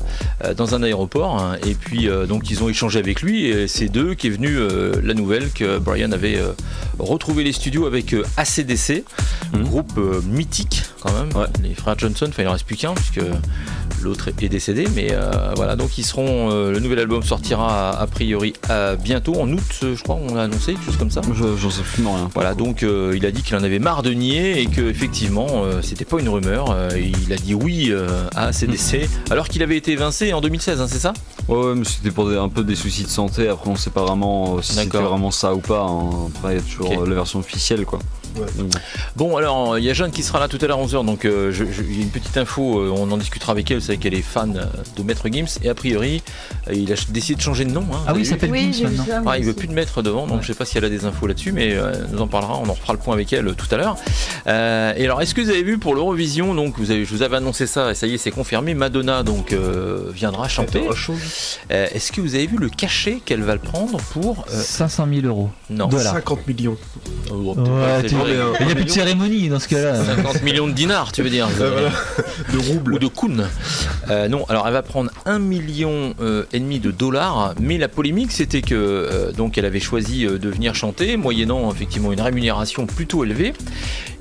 dans un aéroport hein, et puis donc ils ont échangé avec lui et c'est d'eux qu'est venue la nouvelle que Brian avait retrouvé les studios avec AC/DC, groupe mythique quand même, les frères Johnson, enfin il en reste plus qu'un puisque l'autre est décédé, mais voilà, donc ils seront. Le nouvel album sortira a priori bientôt en août, je crois, on l'a annoncé, quelque chose comme ça. J'en sais plus rien. Voilà, donc il a dit qu'il en avait marre de nier et que effectivement c'était pas une rumeur. Il a dit oui à AC/DC alors qu'il avait été évincé en 2016, hein, c'est ça? Ouais, mais c'était pour un peu des soucis de santé. Après, on sait pas vraiment si c'était vraiment ça ou pas. Hein. Après, il y a toujours la version officielle, quoi. Ouais. Bon, alors il y a Jeanne qui sera là tout à l'heure 11h, donc il y a une petite info, on en discutera avec elle, vous savez qu'elle est fan de Maître Gims, et a priori il a décidé de changer de nom. Hein, il s'appelle Gims maintenant. Il veut plus de Maître devant, donc je sais pas si elle a des infos là-dessus, mais nous en parlera, on en refera le point avec elle tout à l'heure. Et alors, est-ce que vous avez vu pour l'Eurovision, donc je vous avais annoncé ça, et ça y est, c'est confirmé, Madonna donc viendra chanter. Est-ce que vous avez vu le cachet qu'elle va le prendre pour 500 000 euros. Non, 50 millions. Il n'y a plus de cérémonie dans ce cas-là. 50 millions de dinars, tu veux dire de roubles ou de kun. Non, alors elle va prendre 1,5 million de dollars, mais la polémique c'était que donc elle avait choisi de venir chanter moyennant effectivement une rémunération plutôt élevée,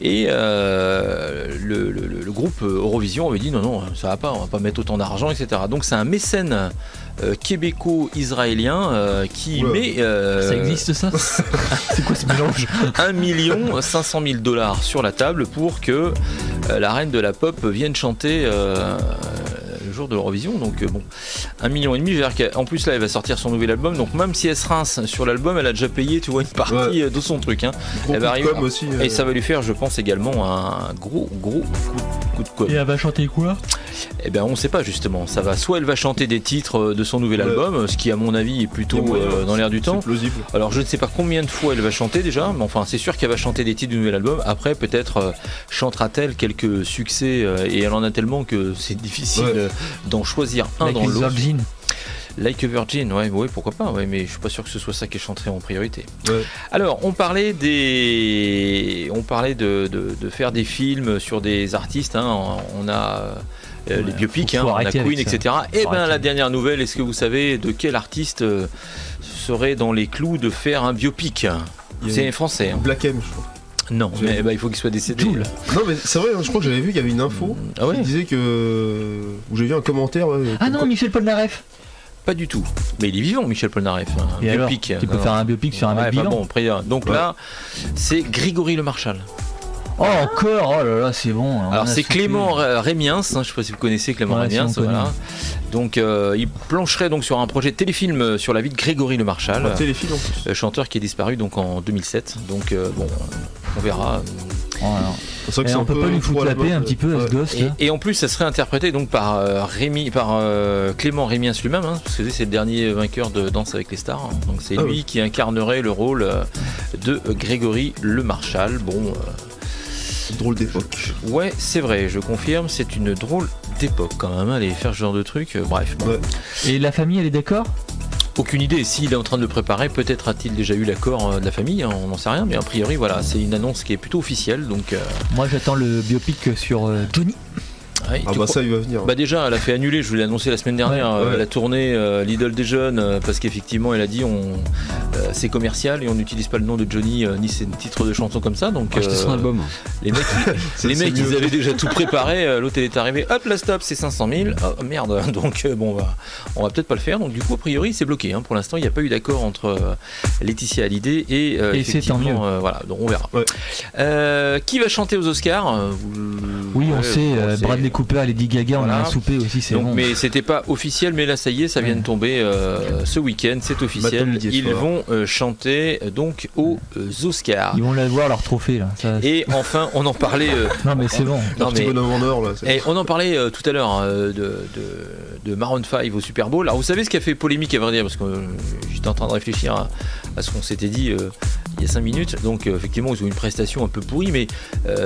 et le groupe Eurovision avait dit non, ça va pas, on va pas mettre autant d'argent, etc. Donc c'est un mécène québéco-israélien qui met ça existe ça c'est quoi ce mélange 1 500 000 dollars sur la table pour que la reine de la pop vienne chanter le jour de l'Eurovision. Donc bon, 1,5 million, en plus là elle va sortir son nouvel album, donc même si elle se rince sur l'album, elle a déjà payé, tu vois, une partie de son truc, hein. Elle va arriver aussi, et ça va lui faire, je pense, également un gros coup de com'. Et elle va chanter quoi? Eh bien on sait pas justement, ça va, soit elle va chanter des titres de son nouvel album, ce qui à mon avis est plutôt dans l'air du temps. Plausible. Alors je ne sais pas combien de fois elle va chanter déjà, mais enfin c'est sûr qu'elle va chanter des titres du nouvel album. Après peut-être chantera-t-elle quelques succès, et elle en a tellement que c'est difficile d'en choisir un dans l'autre. Like a Virgin, ouais, pourquoi pas, mais je suis pas sûr que ce soit ça qui chanterait en priorité. Alors, on parlait de faire des films sur des artistes, hein. On a les biopics, hein, on a Queen, etc. Et bien la dernière nouvelle, est-ce que vous savez de quel artiste serait dans les clous de faire un biopic? C'est français. Hein. Black M, je crois. Non, mais il faut qu'il soit décédé. Non, mais c'est vrai, je crois que j'avais vu qu'il y avait une info qui disait que. Où j'ai vu un commentaire. Michel Polnareff. Pas du tout. Mais il est vivant, Michel Polnareff. Et biopic. Tu peux faire un biopic sur un mec vivant. Bon, après, donc là, c'est Grégory Le Marchal. Oh, encore. Oh là là, c'est bon. Alors c'est Clément Rémiens, hein, je ne sais pas si vous connaissez Clément Rémiens, voilà. Donc il plancherait donc sur un projet de téléfilm sur la vie de Grégory Le Marchal, téléfilm en plus. Chanteur qui est disparu donc en 2007. Donc bon, on verra. C'est vrai que on peut pas lui foutre la paix un petit peu à ce gosse. Et en plus ça serait interprété donc par Clément Rémiens lui-même, hein, parce que c'est le dernier vainqueur de Danse avec les stars, hein. Donc c'est lui qui incarnerait le rôle de Grégory Le Marchal. Bon, drôle d'époque. Ouais, c'est vrai, je confirme, c'est une drôle d'époque quand même, aller faire ce genre de truc, bref. Bon. Et la famille, elle est d'accord? Aucune idée, s'il est en train de le préparer, peut-être a-t-il déjà eu l'accord de la famille, hein, on n'en sait rien, mais a priori voilà, c'est une annonce qui est plutôt officielle, donc... Moi j'attends le biopic sur Tony. Ça il va venir. Déjà elle a fait annuler, je vous l'ai annoncé la semaine dernière, la tournée l'idole des jeunes, parce qu'effectivement elle a dit c'est commercial et on n'utilise pas le nom de Johnny ni ses titres de chansons comme ça, donc acheter son album. Les mecs ils avaient déjà tout préparé, l'autre elle est arrivée, hop la stop, c'est 500 000, oh, merde, donc bon on va peut-être pas le faire, donc du coup a priori c'est bloqué, hein. Pour l'instant il n'y a pas eu d'accord entre Laetitia Hallyday et effectivement voilà, donc on verra. Qui va chanter aux Oscars? Oui, on sait, Bradley Cooper, Lady Gaga, on a un souper aussi, c'est donc, bon. Mais c'était pas officiel, mais là ça y est, ça vient de tomber ce week-end, c'est officiel. Ils vont chanter donc aux Oscars. Ils vont l'avoir leur trophée là. Et enfin, on en parlait. Non mais c'est bon. On en parlait tout à l'heure de Maroon 5 au Super Bowl. Alors vous savez ce qui a fait polémique à vrai dire, parce que j'étais en train de réfléchir à ce qu'on s'était dit il y a 5 minutes. Donc effectivement ils ont une prestation un peu pourrie, mais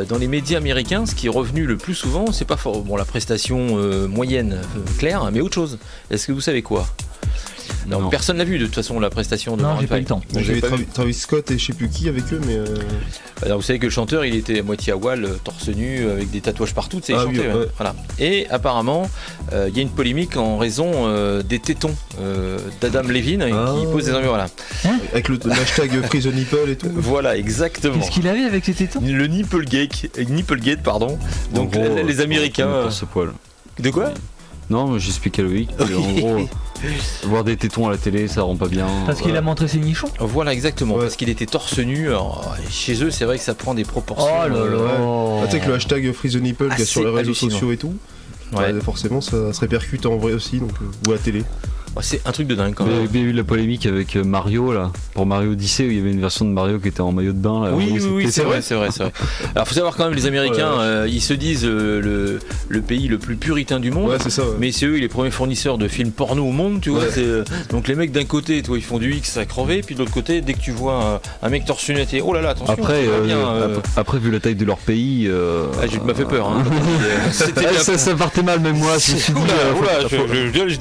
dans les médias américains, ce qui est revenu le plus souvent, c'est pas fort. Bon, la prestation moyenne, claire, mais autre chose. Est-ce que vous savez quoi? Non, personne n'a vu de toute façon la prestation de Maroon 5. J'ai pas eu le temps. J'avais Travis Scott et je sais plus qui avec eux, mais. Alors vous savez que le chanteur il était à moitié à voile, torse nu, avec des tatouages partout, tu sais, voilà. Et apparemment il y a une polémique en raison des tétons d'Adam Levine qui pose des envies, voilà. Avec le hashtag Free the Nipple et tout. Voilà, exactement. Qu'est-ce qu'il avait avec ses tétons? Le Nipplegate, pardon. Donc gros, les Américains. Ce poil. De quoi? Non, mais j'explique à Loïc. En gros, voir des tétons à la télé, ça rend pas bien. Parce qu'il a montré ses nichons. Voilà, exactement. Parce qu'il était torse nu. Alors, chez eux, c'est vrai que ça prend des proportions. Oh là là. Tu sais que le hashtag Free the Nipple qu'il y a sur les réseaux sociaux et tout, forcément, ça se répercute en vrai aussi, donc, ou à la télé. C'est un truc de dingue quand même. Il y a eu la polémique avec Mario là, pour Mario Odyssey où il y avait une version de Mario qui était en maillot de bain. Là, oui, c'est vrai. Alors faut savoir quand même, les Américains, ils se disent le pays le plus puritain du monde, c'est ça, mais c'est eux les premiers fournisseurs de films porno au monde, tu vois. Donc les mecs d'un côté, toi, ils font du X à crever, puis de l'autre côté, dès que tu vois un mec torse nu, oh là là, attention. Après, vu la taille de leur pays, tu m'as fait peur. Hein. Ça partait mal, même moi.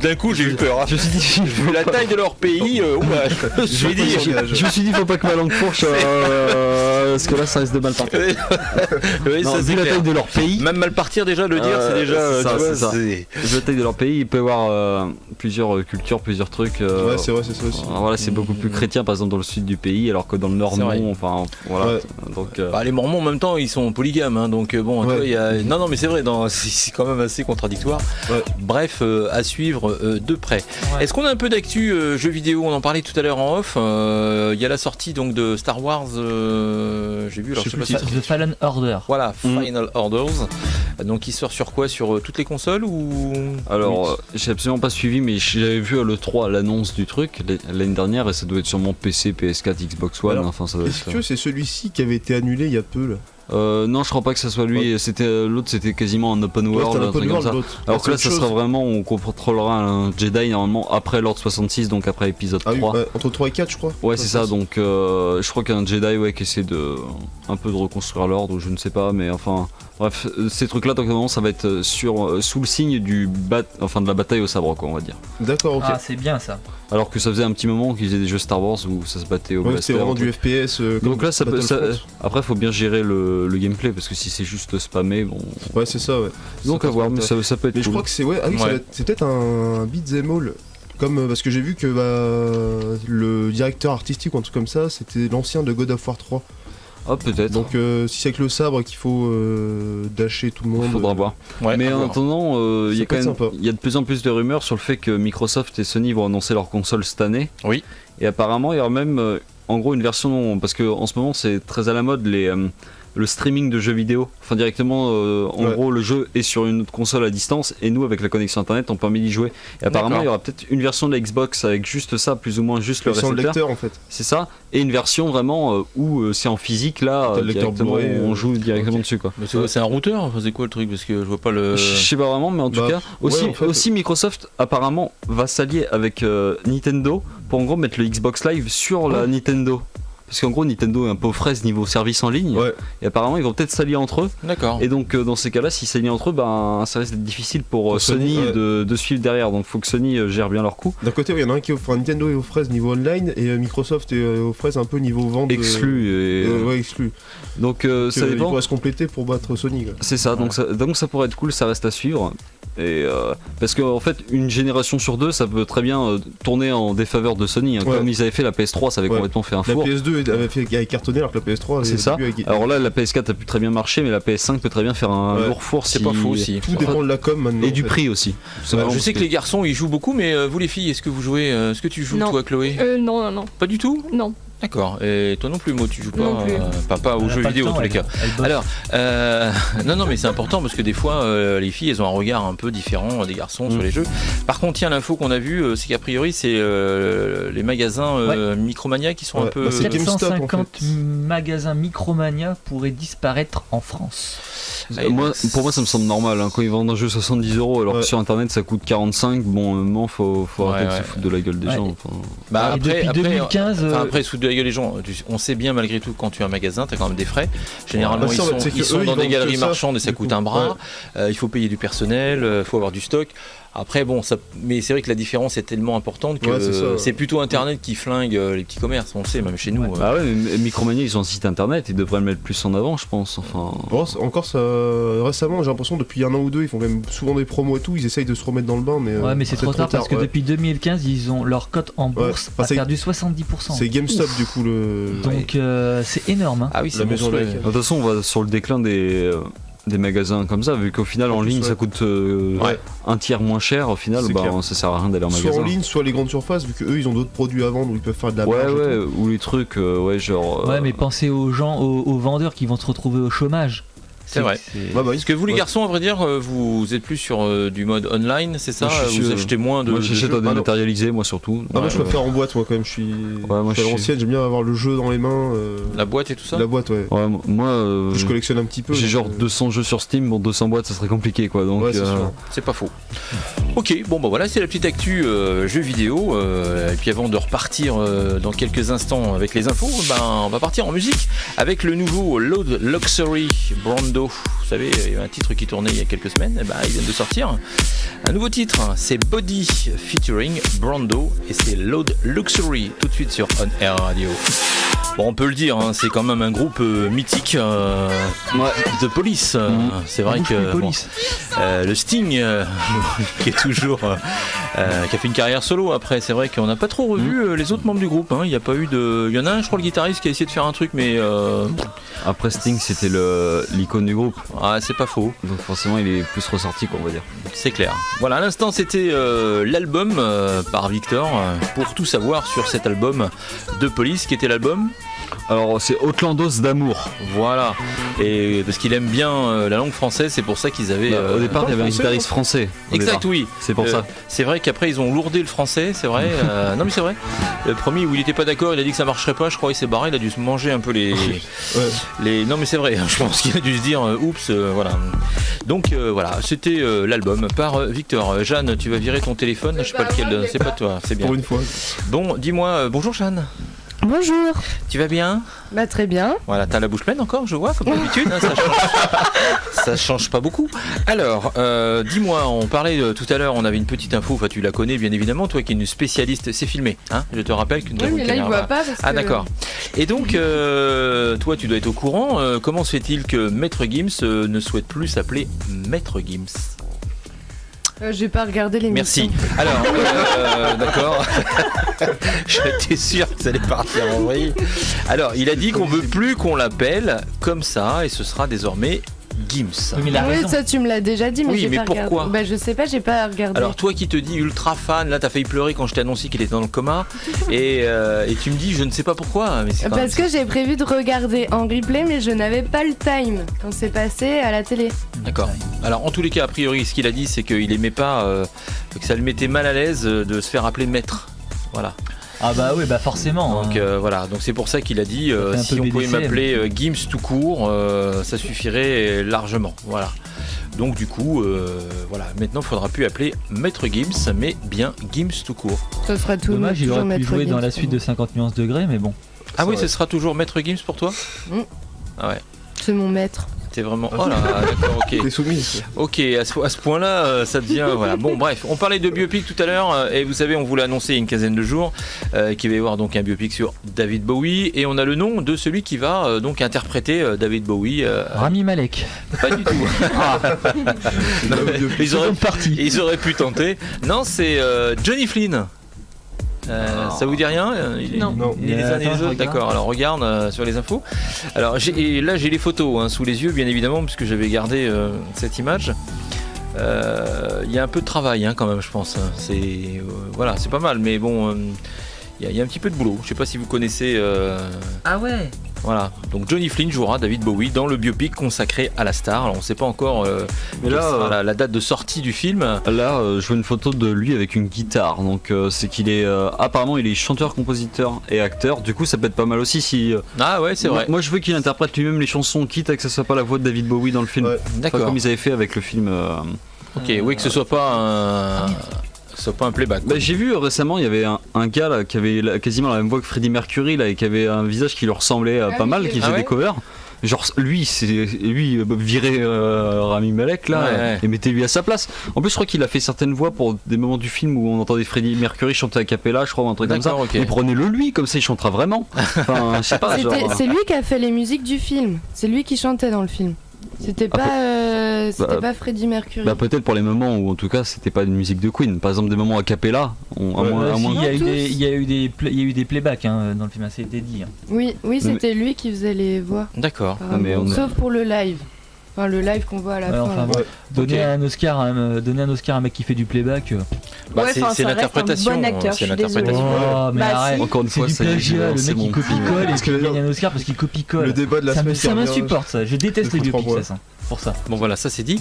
D'un coup, j'ai eu peur. Hein. Je me suis dit, vu la taille de leur pays, je me suis dit, faut pas que ma langue fourche, parce que là, ça risque de mal partir. Vu la taille de leur pays, même mal partir déjà, le dire, c'est déjà. Vu la taille de leur pays, il peut y avoir plusieurs cultures, plusieurs trucs. C'est vrai, c'est ça aussi. Voilà, c'est beaucoup plus chrétien, par exemple, dans le sud du pays, alors que dans le nord, non. Enfin, voilà. Donc, les Mormons, en même temps, ils sont polygames, hein, donc bon, il y a. Non, mais c'est vrai, c'est quand même assez contradictoire. Bref, à suivre de près. Est-ce qu'on a un peu d'actu jeux vidéo? On en parlait tout à l'heure en off. Il y a la sortie donc de Star Wars. J'ai vu. The Fallen Order. Voilà, Final Orders. Donc il sort sur quoi? Sur toutes les consoles ou? Alors, j'ai absolument pas suivi, mais j'avais vu à l'E3 l'annonce du truc l'année dernière, et ça doit être sûrement PC, PS4, Xbox One. Alors, enfin, ça doit est-ce que c'est celui-ci qui avait été annulé il y a peu là? Non, je crois pas que ça soit lui. L'autre, c'était quasiment un open world, un truc comme ça. Alors que là, ça sera vraiment, on contrôlera un Jedi normalement après l'ordre 66, donc après épisode 3. Entre 3 et 4, je crois. Ouais, c'est ça. Donc, je crois qu'un Jedi, qui essaie de un peu de reconstruire l'ordre, ou je ne sais pas, mais enfin. Bref, ces trucs-là, donc ça va être sous le signe de la bataille au sabre, quoi, on va dire. D'accord, ok. Ah, c'est bien ça. Alors que ça faisait un petit moment qu'ils faisaient des jeux Star Wars où ça se battait au blaster. C'était vraiment du FPS. Donc là, après, faut bien gérer le gameplay, parce que si c'est juste spammer, bon. Ouais, c'est ça, ouais. Donc à voir, mais ça peut être. Mais je crois que c'est c'est peut-être un beat'em all. Comme parce que j'ai vu que le directeur artistique ou un truc comme ça, c'était l'ancien de God of War 3. Ah, peut-être. Donc si c'est avec le sabre qu'il faut dasher tout le monde, faudra voir. Mais en attendant, il y a de plus en plus de rumeurs sur le fait que Microsoft et Sony vont annoncer leur console cette année. Oui. Et apparemment, il y aura même en gros une version, parce que en ce moment c'est très à la mode le streaming de jeux vidéo, enfin directement gros le jeu est sur une autre console à distance, et nous avec la connexion internet on permet d'y jouer, et apparemment il y aura peut-être une version de la Xbox avec juste ça, plus ou moins juste le récepteur en fait. C'est ça, et une version vraiment où c'est en physique là, directement, on joue directement dessus quoi. Mais c'est un routeur, c'est quoi le truc, parce que je vois pas le... Je sais pas vraiment, mais en tout cas aussi Microsoft apparemment va s'allier avec Nintendo pour en gros mettre le Xbox Live sur la Nintendo. Parce qu'en gros Nintendo est un peu aux fraises niveau service en ligne, et apparemment ils vont peut-être s'allier entre eux. D'accord. Et donc dans ces cas-là, s'ils s'allient entre eux, ça risque d'être difficile pour Sony de suivre derrière. Donc il faut que Sony gère bien leur coup. D'un côté, il y en a un qui offre, Nintendo est aux fraises niveau online, et Microsoft est aux fraises un peu niveau vente. Exclu. Exclu. Donc ça dépend. Il pourrait se compléter pour battre Sony. Quoi. C'est ça, donc ça pourrait être cool, ça reste à suivre. Et parce qu'en fait une génération sur deux ça peut très bien tourner en défaveur de Sony, comme ils avaient fait la PS3, ça avait complètement fait un four. La PS2 avait cartonné alors que la PS3 c'est ça. Alors là la PS4 a pu très bien marcher, mais la PS5 peut très bien faire un lourd four. C'est pas faux aussi. Tout dépend de la com maintenant. Et du prix aussi. Je sais que les garçons ils jouent beaucoup, mais vous les filles, est-ce que vous jouez, est-ce que tu joues toi Chloé? Non. Pas du tout? Non. D'accord, et toi non plus, Mo, tu joues pas aux jeux vidéo en tous les cas. Alors, non, mais c'est important parce que des fois, les filles, elles ont un regard un peu différent des garçons sur les jeux. Par contre, tiens, l'info qu'on a vue, c'est qu'a priori, c'est les magasins Micromania qui sont un peu... 450 en fait. Magasins Micromania pourraient disparaître en France. Pour moi, ça me semble normal. Quand ils vendent un jeu 70€, alors que sur internet ça coûte 45, bon, faut arrêter de se foutre de la gueule des gens. Enfin... depuis 2015. Après, se foutre de la gueule des gens, on sait bien malgré tout, quand tu as un magasin, t'as quand même des frais. Généralement, ils sont dans des galeries marchandes et ça coûte un bras. Il faut payer du personnel, il faut avoir du stock. Après mais c'est vrai que la différence est tellement importante que c'est plutôt internet qui flingue les petits commerces, on le sait même chez nous. Mais Micromania ils ont un site internet, ils devraient le mettre plus en avant je pense. Encore ça, récemment j'ai l'impression depuis un an ou deux ils font quand même souvent des promos et tout, ils essayent de se remettre dans le bain mais c'est trop tard parce que depuis 2015 ils ont leur cote en bourse a perdu 70%. C'est GameStop du coup donc c'est énorme hein. Ah oui, c'est la maison. De toute façon on va sur le déclin des magasins comme ça, vu qu'au final en ligne ça coûte un tiers moins cher, au final ça sert à rien d'aller en magasin. Soit en ligne, soit les grandes surfaces, vu qu'eux ils ont d'autres produits à vendre où ils peuvent faire de la marge. Ou les trucs, genre. Mais pensez aux gens, aux vendeurs qui vont se retrouver au chômage. C'est vrai. Est-ce que vous les garçons, à vrai dire, vous êtes plus sur du mode online, c'est ça? Vous achetez moins de. Moi j'achète en dématérialisé, moi surtout. Moi je préfère en boîte, moi quand même. Je suis à l'ancienne, j'aime bien avoir le jeu dans les mains. La boîte et tout ça? La boîte, ouais. Moi je collectionne un petit peu. J'ai genre 200 jeux sur Steam, bon 200 boîtes ça serait compliqué quoi. Donc c'est pas faux. Ok, bon bah voilà, c'est la petite actu jeux vidéo. Et puis avant de repartir dans quelques instants avec les infos, on va partir en musique avec le nouveau Load Luxury Brando. Vous savez, il y a un titre qui tournait il y a quelques semaines, ils viennent de sortir un nouveau titre, c'est Body featuring Brando et c'est Load Luxury, tout de suite sur On Air Radio. Bon, on peut le dire, c'est quand même un groupe mythique de Police. C'est vrai que le Sting qui est toujours qui a fait une carrière solo après, c'est vrai qu'on n'a pas trop revu les autres membres du groupe. Il y a pas eu de, il y en a un, je crois, le guitariste qui a essayé de faire un truc, mais après Sting c'était l'icône du groupe. Ah, c'est pas faux. Donc forcément il est plus ressorti, quoi, on va dire. C'est clair. Voilà, à l'instant c'était l'album par Victor pour tout savoir sur cet album de Police. Qui était l'album? Alors c'est Outlandos d'amour. Voilà. Et parce qu'il aime bien la langue française, c'est pour ça qu'ils avaient. Au départ, il y avait un guitariste français. Exact, oui. C'est pour ça. C'est vrai qu'après ils ont lourdé le français, c'est vrai. Non mais c'est vrai. Le premier où il était pas d'accord, il a dit que ça marcherait pas. Je crois il s'est barré, il a dû se manger un peu les. Non mais c'est vrai. Je pense qu'il a dû se dire oups, voilà. Donc voilà, c'était l'album par Victor. Jeanne, tu vas virer ton téléphone. Je sais pas lequel. C'est pas toi. C'est bien. Pour une fois. Bon, dis-moi, bonjour Jeanne. Bonjour. Tu vas bien? Bah très bien. Voilà, t'as la bouche pleine encore, je vois, comme d'habitude, ça change pas beaucoup. Alors, dis-moi, on parlait tout à l'heure, on avait une petite info, tu la connais bien évidemment, toi qui es une spécialiste, c'est filmé, hein? Je te rappelle que nous avons mais là il voit pas parce que... d'accord. Et donc, toi tu dois être au courant, comment se fait-il que Maître Gims ne souhaite plus s'appeler Maître Gims? J'ai pas regardé l'émission. Merci. Alors, d'accord. J'étais sûr que ça allait partir en vrille. Alors, il a dit qu'on veut plus qu'on l'appelle comme ça et ce sera désormais Gims. Oui, ça tu me l'as déjà dit, mais oui, j'ai mais pas pourquoi regardé. Bah je sais pas, j'ai pas regardé. Alors toi qui te dis ultra fan, là t'as failli pleurer quand je t'ai annoncé qu'il était dans le coma et tu me dis je ne sais pas pourquoi. Mais c'est parce que j'ai prévu de regarder en replay, mais je n'avais pas le time quand c'est passé à la télé. D'accord. Alors en tous les cas, a priori, ce qu'il a dit, c'est qu'il aimait pas, que ça le mettait mal à l'aise de se faire appeler maître. Voilà. Ah bah oui, bah forcément. Donc voilà, donc c'est pour ça qu'il a dit si on pouvait m'appeler Gims tout court, ça suffirait largement. Voilà. Donc du coup, voilà, maintenant il faudra plus appeler Maître Gims, mais bien Gims tout court. Ça sera tout. Dommage, il aurait pu jouer dans la suite de 50 nuances degrés, mais bon. Ah oui, ce sera toujours Maître Gims pour toi? Ah ouais. C'est mon maître. C'est vraiment. Oh là, d'accord, ok. T'es soumise. Ok, à ce point-là, ça devient. Voilà. Bon, bref, on parlait de biopic tout à l'heure, et vous savez, on vous l'a annoncé il y a une quinzaine de jours, qu'il va y avoir donc un biopic sur David Bowie, et on a le nom de celui qui va donc interpréter David Bowie. Rami Malek. Pas du tout. Ils auraient pu tenter. Non, c'est Johnny Flynn. Ça vous dit rien? Non. Ni les uns ni les autres. D'accord, alors regarde sur les infos. Alors là j'ai les photos sous les yeux bien évidemment puisque j'avais gardé cette image. Il y a un peu de travail quand même je pense. C'est voilà, c'est pas mal mais bon il y a un petit peu de boulot. Je sais pas si vous connaissez. Ah ouais. Voilà, donc Johnny Flynn jouera David Bowie dans le biopic consacré à la star. Alors on sait pas encore mais là, la date de sortie du film. Là, je vois une photo de lui avec une guitare. Donc c'est qu'il est apparemment il est chanteur, compositeur et acteur. Du coup, ça peut être pas mal aussi si. Ah ouais, c'est vrai. Moi, je veux qu'il interprète lui-même les chansons, quitte à que ce soit pas la voix de David Bowie dans le film. Ouais. D'accord. Pas comme ils avaient fait avec le film. Ok, oui, que ce soit pas un playback. Bah, j'ai vu récemment, il y avait un gars là, qui avait quasiment la même voix que Freddie Mercury là, et qui avait un visage qui lui ressemblait pas mal, qui faisait des covers. Genre lui virait Rami Malek là et mettez-lui à sa place. En plus je crois qu'il a fait certaines voix pour des moments du film où on entendait Freddie Mercury chanter a cappella, je crois, ou un truc comme ça. Okay. Mais prenez-le lui, comme ça il chantera vraiment. Enfin, je sais pas. C'est lui qui a fait les musiques du film. C'est lui qui chantait dans le film. C'était pas, pas Freddie Mercury. Bah peut-être pour les moments où en tout cas c'était pas une musique de Queen. Par exemple des moments a cappella. Il y a eu des playbacks dans le film, c'était dit. Oui, c'était lui qui faisait les voix. D'accord. Sauf pour le live. Enfin, le live qu'on voit à la fin. Enfin, donner un Oscar à un mec qui fait du playback. C'est l'interprétation. Un bon acteur, c'est l'interprétation. Oh, mais arrête. Encore une fois, c'est du plagiat. Le mec il copie-colle et qu'il gagne un Oscar parce qu'il copie-colle. Le débat de la semaine. Ça m'insupporte ça. Je déteste les biopics. pour ça. Bon voilà, ça c'est dit.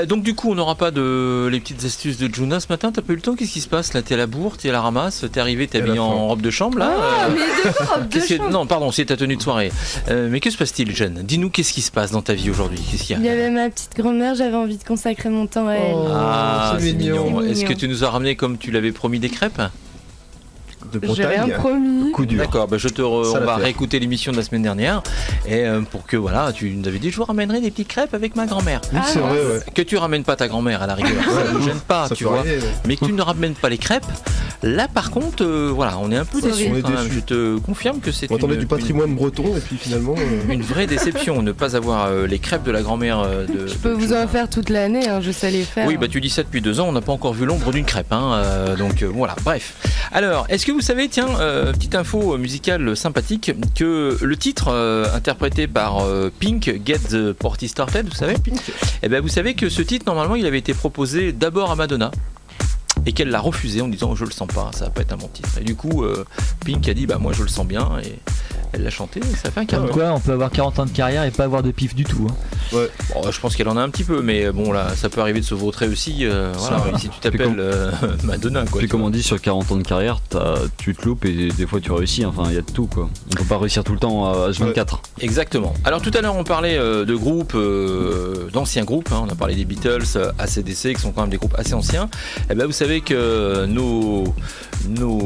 Donc du coup, on n'aura pas les petites astuces de Juna ce matin. T'as pas eu le temps? Qu'est-ce qui se passe là? T'es à la bourre, t'es à la ramasse, t'es arrivé, t'es habillé en robe de chambre là. Robe de chambre. Non, pardon, c'est ta tenue de soirée. Mais que se passe-t-il, Jeanne? Dis-nous, qu'est-ce qui se passe dans ta vie aujourd'hui? Qu'est-ce qu'il y a? Il y avait ma petite grand-mère, j'avais envie de consacrer mon temps à elle. C'est mignon. C'est Est-ce mignon. que tu nous as ramené comme tu l'avais promis des crêpes? De J'ai rien Bretagne. promis. Coup dur. D'accord, bah on va l'affaire. réécouter l'émission de la semaine dernière et pour que voilà, tu nous avais dit je vous ramènerai des petites crêpes avec ma grand-mère. Oui, c'est vrai, ouais. Que tu ramènes pas ta grand-mère à la rigueur, ça ne gêne pas, Ça tu peut vois. arriver, ouais. Mais que tu ne ramènes pas les crêpes. Là par contre, voilà, on est un peu C'est déçus vrai. quand On est même. déçus. Je te confirme que c'est On attendait du patrimoine breton et puis finalement. une vraie déception, ne pas avoir les crêpes de la grand-mère de. Je peux vous en faire toute l'année, hein, je sais les faire. Oui, bah tu dis ça depuis 2 ans, on n'a pas encore vu l'ombre d'une crêpe, hein, donc voilà, bref. Alors, est-ce que vous savez, tiens, petite info musicale sympathique, que le titre interprété par Pink, Get the Party Started, vous savez, eh ben vous savez que ce titre, normalement, il avait été proposé d'abord à Madonna. Et qu'elle l'a refusé en disant je le sens pas, ça va pas être un bon titre. Et du coup, Pink a dit bah moi je le sens bien et elle l'a chanté et ça fait un carton. Comme quoi, on peut avoir 40 ans de carrière et pas avoir de pif du tout. Hein. Ouais. Bon, je pense qu'elle en a un petit peu, mais bon là, ça peut arriver de se vautrer aussi. Voilà, si tu t'appelles Madonna, quoi. Puis comme on dit, sur 40 ans de carrière, tu te loupes et des fois tu réussis. Enfin, il y a de tout quoi. On peut pas réussir tout le temps à H24. Ouais. Exactement. Alors tout à l'heure, on parlait de groupes, d'anciens groupes. Hein, on a parlé des Beatles, AC/DC, qui sont quand même des groupes assez anciens. Et ben vous savez que nos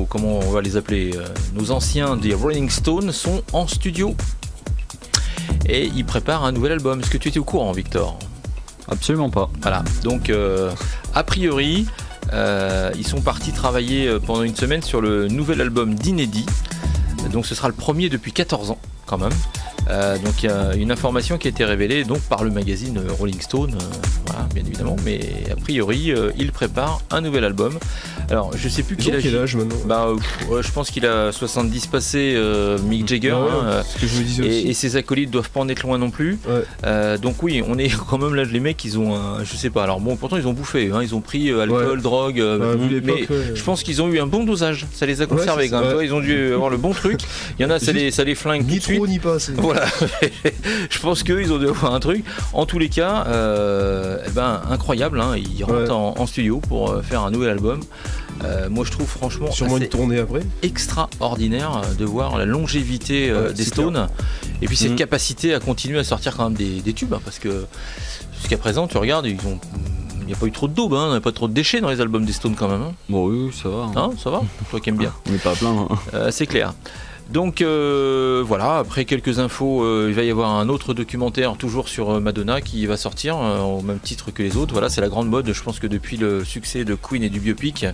comment on va les appeler, nos anciens des Rolling Stones sont en studio et ils préparent un nouvel album. Est-ce que tu étais au courant, Victor? Absolument pas. Voilà, donc a priori ils sont partis travailler pendant une semaine sur le nouvel album d'Inédit. Donc ce sera le premier depuis 14 ans quand même. Donc il y a une information qui a été révélée donc par le magazine Rolling Stone, voilà, bien évidemment, mais a priori il prépare un nouvel album. Alors je sais plus quel âge maintenant. Bah ouais, je pense qu'il a 70 passé, Mick Jagger, ouais, ce que je me disais aussi. et ses acolytes doivent pas en être loin non plus. Ouais. Donc oui, on est quand même là, les mecs ils ont je sais pas, alors bon pourtant ils ont bouffé, hein, ils ont pris alcool, drogue, mais je pense qu'ils ont eu un bon dosage, ça les a conservés quand même, toi, ils ont dû avoir le bon truc. Il y en a ça les flingue ni tout de trop suite. ni pas assez. Voilà, je pense qu'ils ont dû avoir un truc. En tous les cas, incroyable, hein. Ils rentrent en studio pour faire un nouvel album. Moi je trouve franchement sûrement une tournée après extraordinaire de voir la longévité des Stones clair. Et puis cette capacité à continuer à sortir quand même des tubes, hein, parce que jusqu'à présent tu regardes, il n'y a pas eu trop de daubes, hein, il n'y a pas trop de déchets dans les albums des Stones quand même. Hein. Bon oui, ça va. Hein, ça va, toi qui aimes bien. On n'est pas à plaindre. C'est clair. Donc voilà, après quelques infos, il va y avoir un autre documentaire toujours sur Madonna qui va sortir au même titre que les autres. Voilà, c'est la grande mode. Je pense que depuis le succès de Queen et du biopic,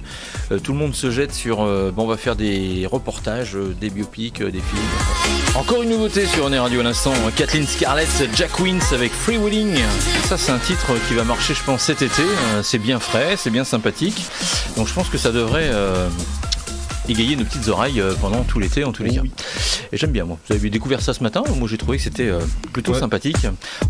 tout le monde se jette sur on va faire des reportages, des biopics, des films. Encore une nouveauté sur On Est Radio à l'instant, Kathleen Scarlett, Jack Wins avec Freewheeling. Ça c'est un titre qui va marcher je pense cet été. C'est bien frais, c'est bien sympathique. Donc je pense que ça devrait égayer nos petites oreilles pendant tout l'été en tous les cas. Et j'aime bien moi. Vous avez découvert ça ce matin, moi j'ai trouvé que c'était plutôt sympathique.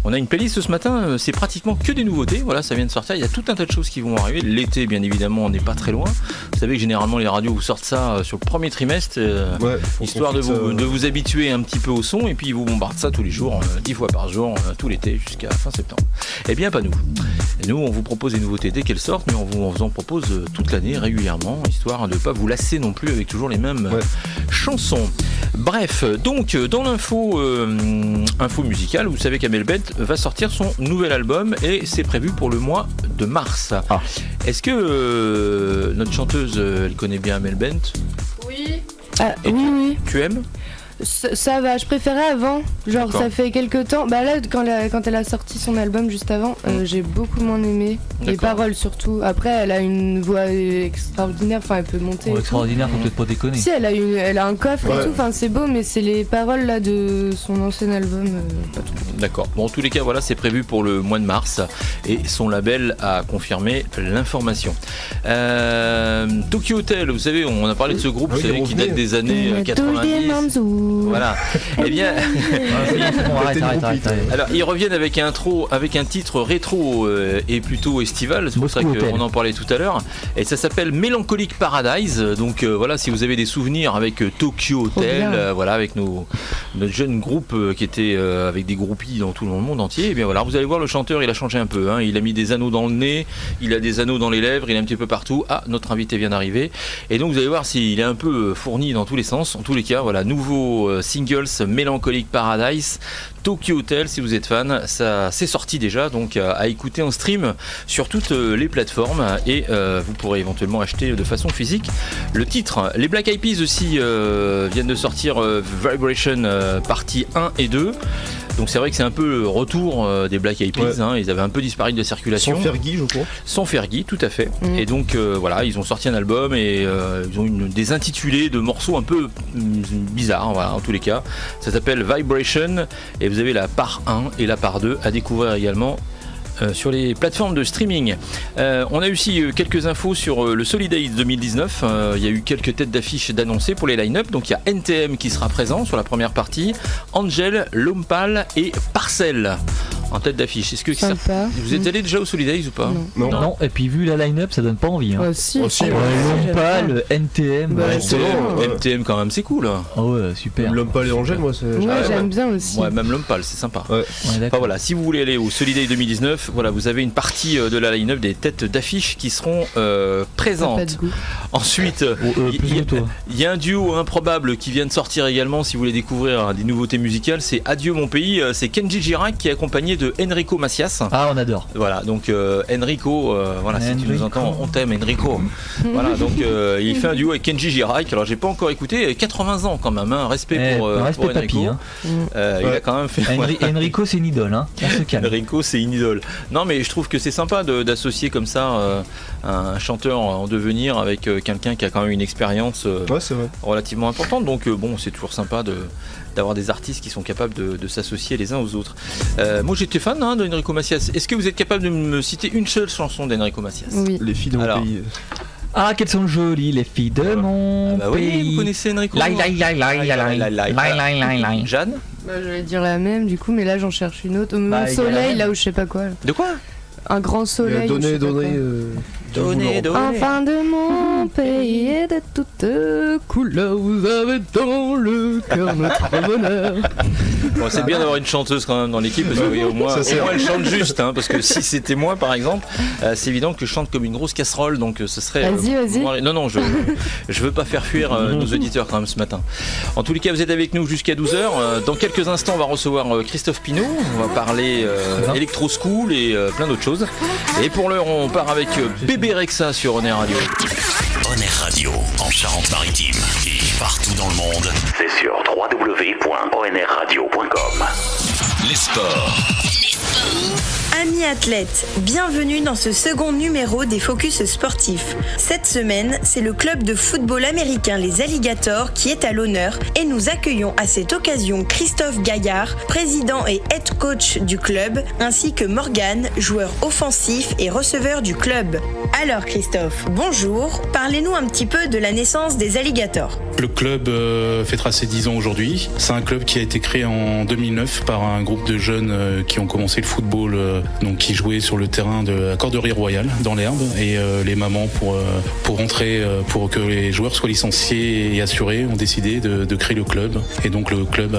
On a une playlist ce matin, c'est pratiquement que des nouveautés, voilà, ça vient de sortir, il y a tout un tas de choses qui vont arriver. L'été bien évidemment on n'est pas très loin. Vous savez que généralement les radios vous sortent ça sur le premier trimestre, histoire de vous habituer un petit peu au son, et puis ils vous bombardent ça tous les jours, 10 fois par jour, tout l'été jusqu'à fin septembre. Eh bien pas nous. Nous on vous propose des nouveautés dès qu'elles sortent, mais on vous en propose toute l'année régulièrement, histoire de ne pas vous lasser non plus avec toujours les mêmes chansons. Bref, donc dans l'info musicale, vous savez qu'Amel Bent va sortir son nouvel album et c'est prévu pour le mois de mars. Est-ce que notre chanteuse, elle connaît bien Amel Bent? Oui. Oui. Tu aimes? Ça va, je préférais avant, genre ça fait quelques temps, bah là quand elle a sorti son album juste avant, j'ai beaucoup moins aimé, les paroles surtout, après elle a une voix extraordinaire, enfin elle peut monter extraordinaire, faut peut-être pas déconner. Si elle a un coffre et tout, enfin c'est beau, mais c'est les paroles là de son ancien album, pas tout. D'accord, bon en tous les cas voilà, c'est prévu pour le mois de mars et son label a confirmé l'information. Tokyo Hotel, vous savez, on a parlé de ce groupe, vous savez, qui date des années 90. Voilà. Eh bien, arrête. Alors ils reviennent avec un titre rétro et plutôt estival. C'est pour ça qu'on en parlait tout à l'heure. Et ça s'appelle Melancholic Paradise. Donc voilà, si vous avez des souvenirs avec Tokyo Hotel, voilà, avec nos notre jeune groupe qui était avec des groupies dans tout le monde entier. Et bien voilà, vous allez voir, le chanteur il a changé un peu, hein. Il a mis des anneaux dans le nez, il a des anneaux dans les lèvres, il est un petit peu partout. Ah, notre invité vient d'arriver. Et donc vous allez voir s'il est un peu fourni dans tous les sens. En tous les cas, voilà, nouveau singles, Melancholic Paradise, Tokyo Hotel, si vous êtes fan, ça c'est sorti déjà, donc à écouter en stream sur toutes les plateformes, et vous pourrez éventuellement acheter de façon physique le titre. Les Black Eyed Peas aussi viennent de sortir Vibration partie 1 et 2. Donc c'est vrai que c'est un peu le retour des Black Eyed Peas, hein. Ils avaient un peu disparu de la circulation. Sans Fergie, je crois. Sans Fergie, tout à fait. Et donc voilà, ils ont sorti un album et ils ont des intitulés de morceaux un peu bizarres, voilà, en tous les cas. Ça s'appelle Vibration, et vous avez la part 1 et la part 2 à découvrir également sur les plateformes de streaming. On a aussi quelques infos sur le Solidays 2019. Il y a eu quelques têtes d'affiche d'annoncés pour les line-up. Donc il y a NTM qui sera présent sur la première partie, Angel, Lompal et Parcel en tête d'affiche. Est-ce que ça... Vous êtes allé déjà au Solidays ou pas? Non. Et puis vu la line-up, ça donne pas envie. Hein. Lompal, NTM. NTM quand même, c'est cool. Oh ouais, super. Lompal et Angel, moi c'est. Ouais, j'aime bien aussi. Ouais, même Lompal, c'est sympa. Ouais. Enfin, voilà, si vous voulez aller au Solidays 2019, voilà, vous avez une partie de la line-up des têtes d'affiche qui seront présentes. Ensuite, il y a un duo improbable qui vient de sortir également. Si vous voulez découvrir des nouveautés musicales, c'est Adieu mon pays. C'est Kenji Girac qui est accompagné de Enrico Macias. Ah, on adore. Voilà, donc Enrico, voilà, si tu nous entends, on t'aime Enrico. Voilà, donc il fait un duo avec Kenji Girac. Alors j'ai pas encore écouté, 80 ans quand même, hein. Respect pour Enrico. Papy, hein. Il a quand même fait. Enrico, c'est une idole, hein. On se calme. Enrico, c'est une idole. Non, mais je trouve que c'est sympa d'associer comme ça un chanteur en devenir avec quelqu'un qui a quand même une expérience relativement importante. Donc bon, c'est toujours sympa d'avoir des artistes qui sont capables de s'associer les uns aux autres. Moi j'étais fan d'Enrico Macias. Est-ce que vous êtes capable de me citer une seule chanson d'Enrico Macias? Oui. Les filles de mon pays. Ah, qu'elles sont jolies les filles de mon pays. Oui, vous connaissez Enrico? Jeanne? Je vais dire la même du coup, mais là j'en cherche une autre. Au soleil, là où je sais pas quoi. De quoi? Un grand soleil. Donnez. Enfin de mon pays et de toutes couleurs, vous avez dans le cœur notre bonheur. Bon, c'est bien d'avoir une chanteuse quand même dans l'équipe, parce que au moins elle chante juste, hein, parce que si c'était moi par exemple, c'est évident que je chante comme une grosse casserole, donc ce serait. Vas-y. Non, je veux pas faire fuir nos auditeurs quand même ce matin. En tous les cas, vous êtes avec nous jusqu'à 12h. Dans quelques instants, on va recevoir Christophe Pinault. On va parler Electro School et plein d'autres choses. Et pour l'heure, on part avec Bébé Rexha sur On Air Radio. On Air Radio en Charente-Maritime et partout dans le monde, c'est sur www.onradio.com. Les sports. Amis athlètes, bienvenue dans ce second numéro des Focus sportifs. Cette semaine, c'est le club de football américain Les Alligators qui est à l'honneur et nous accueillons à cette occasion Christophe Gaillard, président et head coach du club, ainsi que Morgane, joueur offensif et receveur du club. Alors Christophe, bonjour, parlez-nous un petit peu de la naissance des Alligators. Le club fêtera ses 10 ans aujourd'hui. C'est un club qui a été créé en 2009 par un groupe de jeunes qui ont commencé le football, donc qui jouaient sur le terrain de la Corderie Royale dans l'herbe, et les mamans pour rentrer, pour que les joueurs soient licenciés et assurés, ont décidé de créer le club. Et donc le club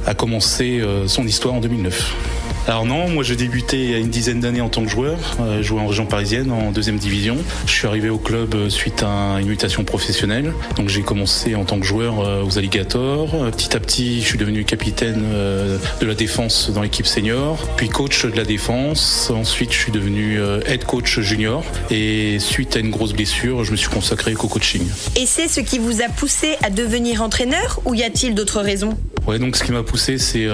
a commencé son histoire en 2009. Alors non, moi j'ai débuté il y a une dizaine d'années en tant que joueur, joué en région parisienne en 2e division. Je suis arrivé au club suite à une mutation professionnelle. Donc j'ai commencé en tant que joueur aux Alligators. Petit à petit, je suis devenu capitaine de la défense dans l'équipe senior, puis coach de la défense. Ensuite, je suis devenu head coach junior. Et suite à une grosse blessure, je me suis consacré qu'au coaching. Et c'est ce qui vous a poussé à devenir entraîneur, ou y a-t-il d'autres raisons ? Ouais, donc ce qui m'a poussé, c'est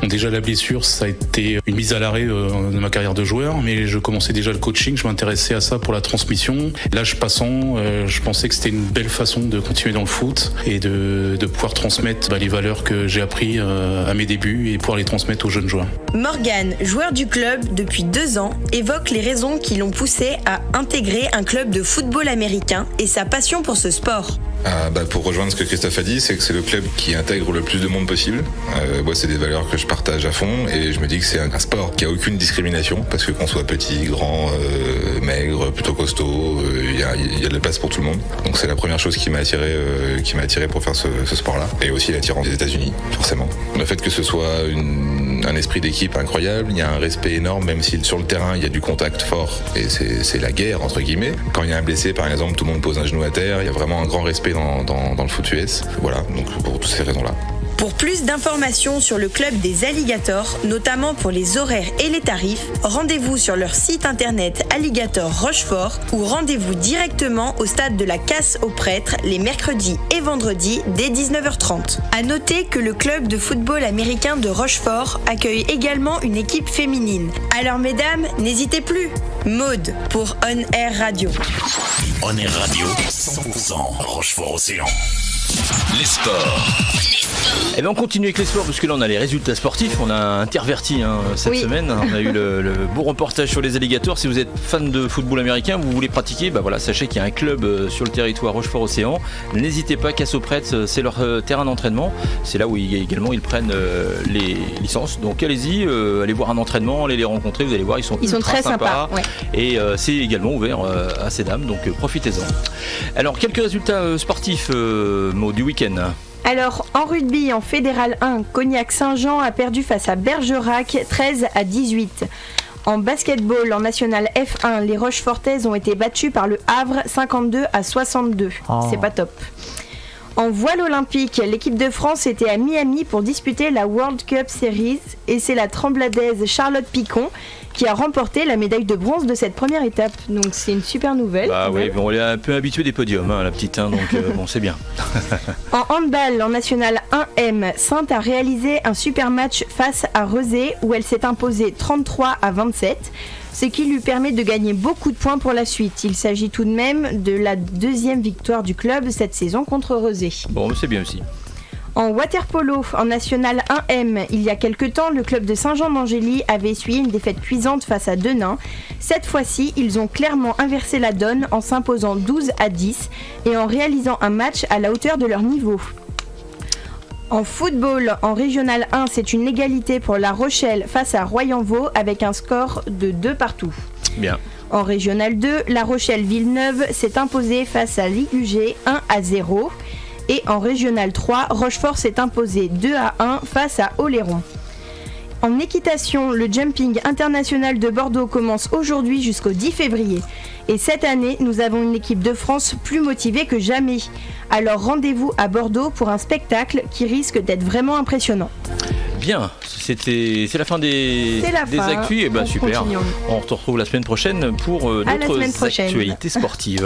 déjà la blessure, ça a été une mise à l'arrêt de ma carrière de joueur, mais je commençais déjà le coaching, je m'intéressais à ça pour la transmission. L'âge passant, je pensais que c'était une belle façon de continuer dans le foot et de pouvoir transmettre les valeurs que j'ai appris à mes débuts et pouvoir les transmettre aux jeunes joueurs. Morgane, joueur du club depuis 2 ans, évoque les raisons qui l'ont poussé à intégrer un club de football américain et sa passion pour ce sport. Pour rejoindre ce que Christophe a dit, c'est que c'est le club qui intègre le plus de monde possible. Moi, c'est des valeurs que je partage à fond et je me dis que c'est un sport qui a aucune discrimination parce que qu'on soit petit, grand, maigre, plutôt costaud, il y a de la place pour tout le monde. Donc c'est la première chose qui m'a attiré pour faire ce sport-là. Et aussi l'attirance des États-Unis, forcément. Le fait que ce soit un esprit d'équipe incroyable, il y a un respect énorme, même si sur le terrain il y a du contact fort et c'est la guerre entre guillemets. Quand il y a un blessé, par exemple, tout le monde pose un genou à terre. Il y a vraiment un grand respect dans le foot US. Voilà, donc pour toutes ces raisons-là. Pour plus d'informations sur le club des Alligators, notamment pour les horaires et les tarifs, rendez-vous sur leur site internet Alligator Rochefort ou rendez-vous directement au stade de la Casse aux Prêtres les mercredis et vendredis dès 19h30. À noter que le club de football américain de Rochefort accueille également une équipe féminine. Alors mesdames, n'hésitez plus. Maude pour On Air Radio. On Air Radio, 100% Rochefort Océan. Les sports. Et bien on continue avec les sports parce que là on a les résultats sportifs, on a interverti cette semaine, on a eu le beau reportage sur les alligators. Si vous êtes fan de football américain, vous voulez pratiquer, sachez qu'il y a un club sur le territoire Rochefort Océan. N'hésitez pas, Casse aux Prêtres, c'est leur terrain d'entraînement, c'est là où également ils prennent les licences. Donc allez-y, allez voir un entraînement, allez les rencontrer, vous allez voir, ils sont très sympas. Ouais. Et c'est également ouvert à ces dames, donc profitez-en. Alors quelques résultats sportifs du week-end. Alors, en rugby, en Fédéral 1, Cognac-Saint-Jean a perdu face à Bergerac 13-18. En basketball, en National F1, les Rochefortaises ont été battues par le Havre 52-62. C'est pas top. En voile olympique, l'équipe de France était à Miami pour disputer la World Cup Series et c'est la Trembladaise Charlotte Picon qui a remporté la médaille de bronze de cette première étape. Donc c'est une super nouvelle. Oui, on est un peu habitué des podiums, la petite, donc c'est bien. En handball, en National 1M, Sainte a réalisé un super match face à Rezé où elle s'est imposée 33-27. Ce qui lui permet de gagner beaucoup de points pour la suite. Il s'agit tout de même de la deuxième victoire du club cette saison contre Rezé. Bon, c'est bien aussi. En water-polo, en National 1M, il y a quelques temps, le club de Saint-Jean-d'Angély avait essuyé une défaite cuisante face à Denain. Cette fois-ci, ils ont clairement inversé la donne en s'imposant 12-10 et en réalisant un match à la hauteur de leur niveau. En football, en Régional 1, c'est une égalité pour La Rochelle face à Royan-Vaux avec un score de 2 partout. Bien. En Régional 2, La Rochelle-Villeneuve s'est imposée face à l'IUG 1-0. Et en Régional 3, Rochefort s'est imposé 2-1 face à Oléron. En équitation, le jumping international de Bordeaux commence aujourd'hui jusqu'au 10 février. Et cette année, nous avons une équipe de France plus motivée que jamais. Alors rendez-vous à Bordeaux pour un spectacle qui risque d'être vraiment impressionnant. Bien, c'est la fin des actus. Et super, on se retrouve la semaine prochaine pour d'autres actualités sportives.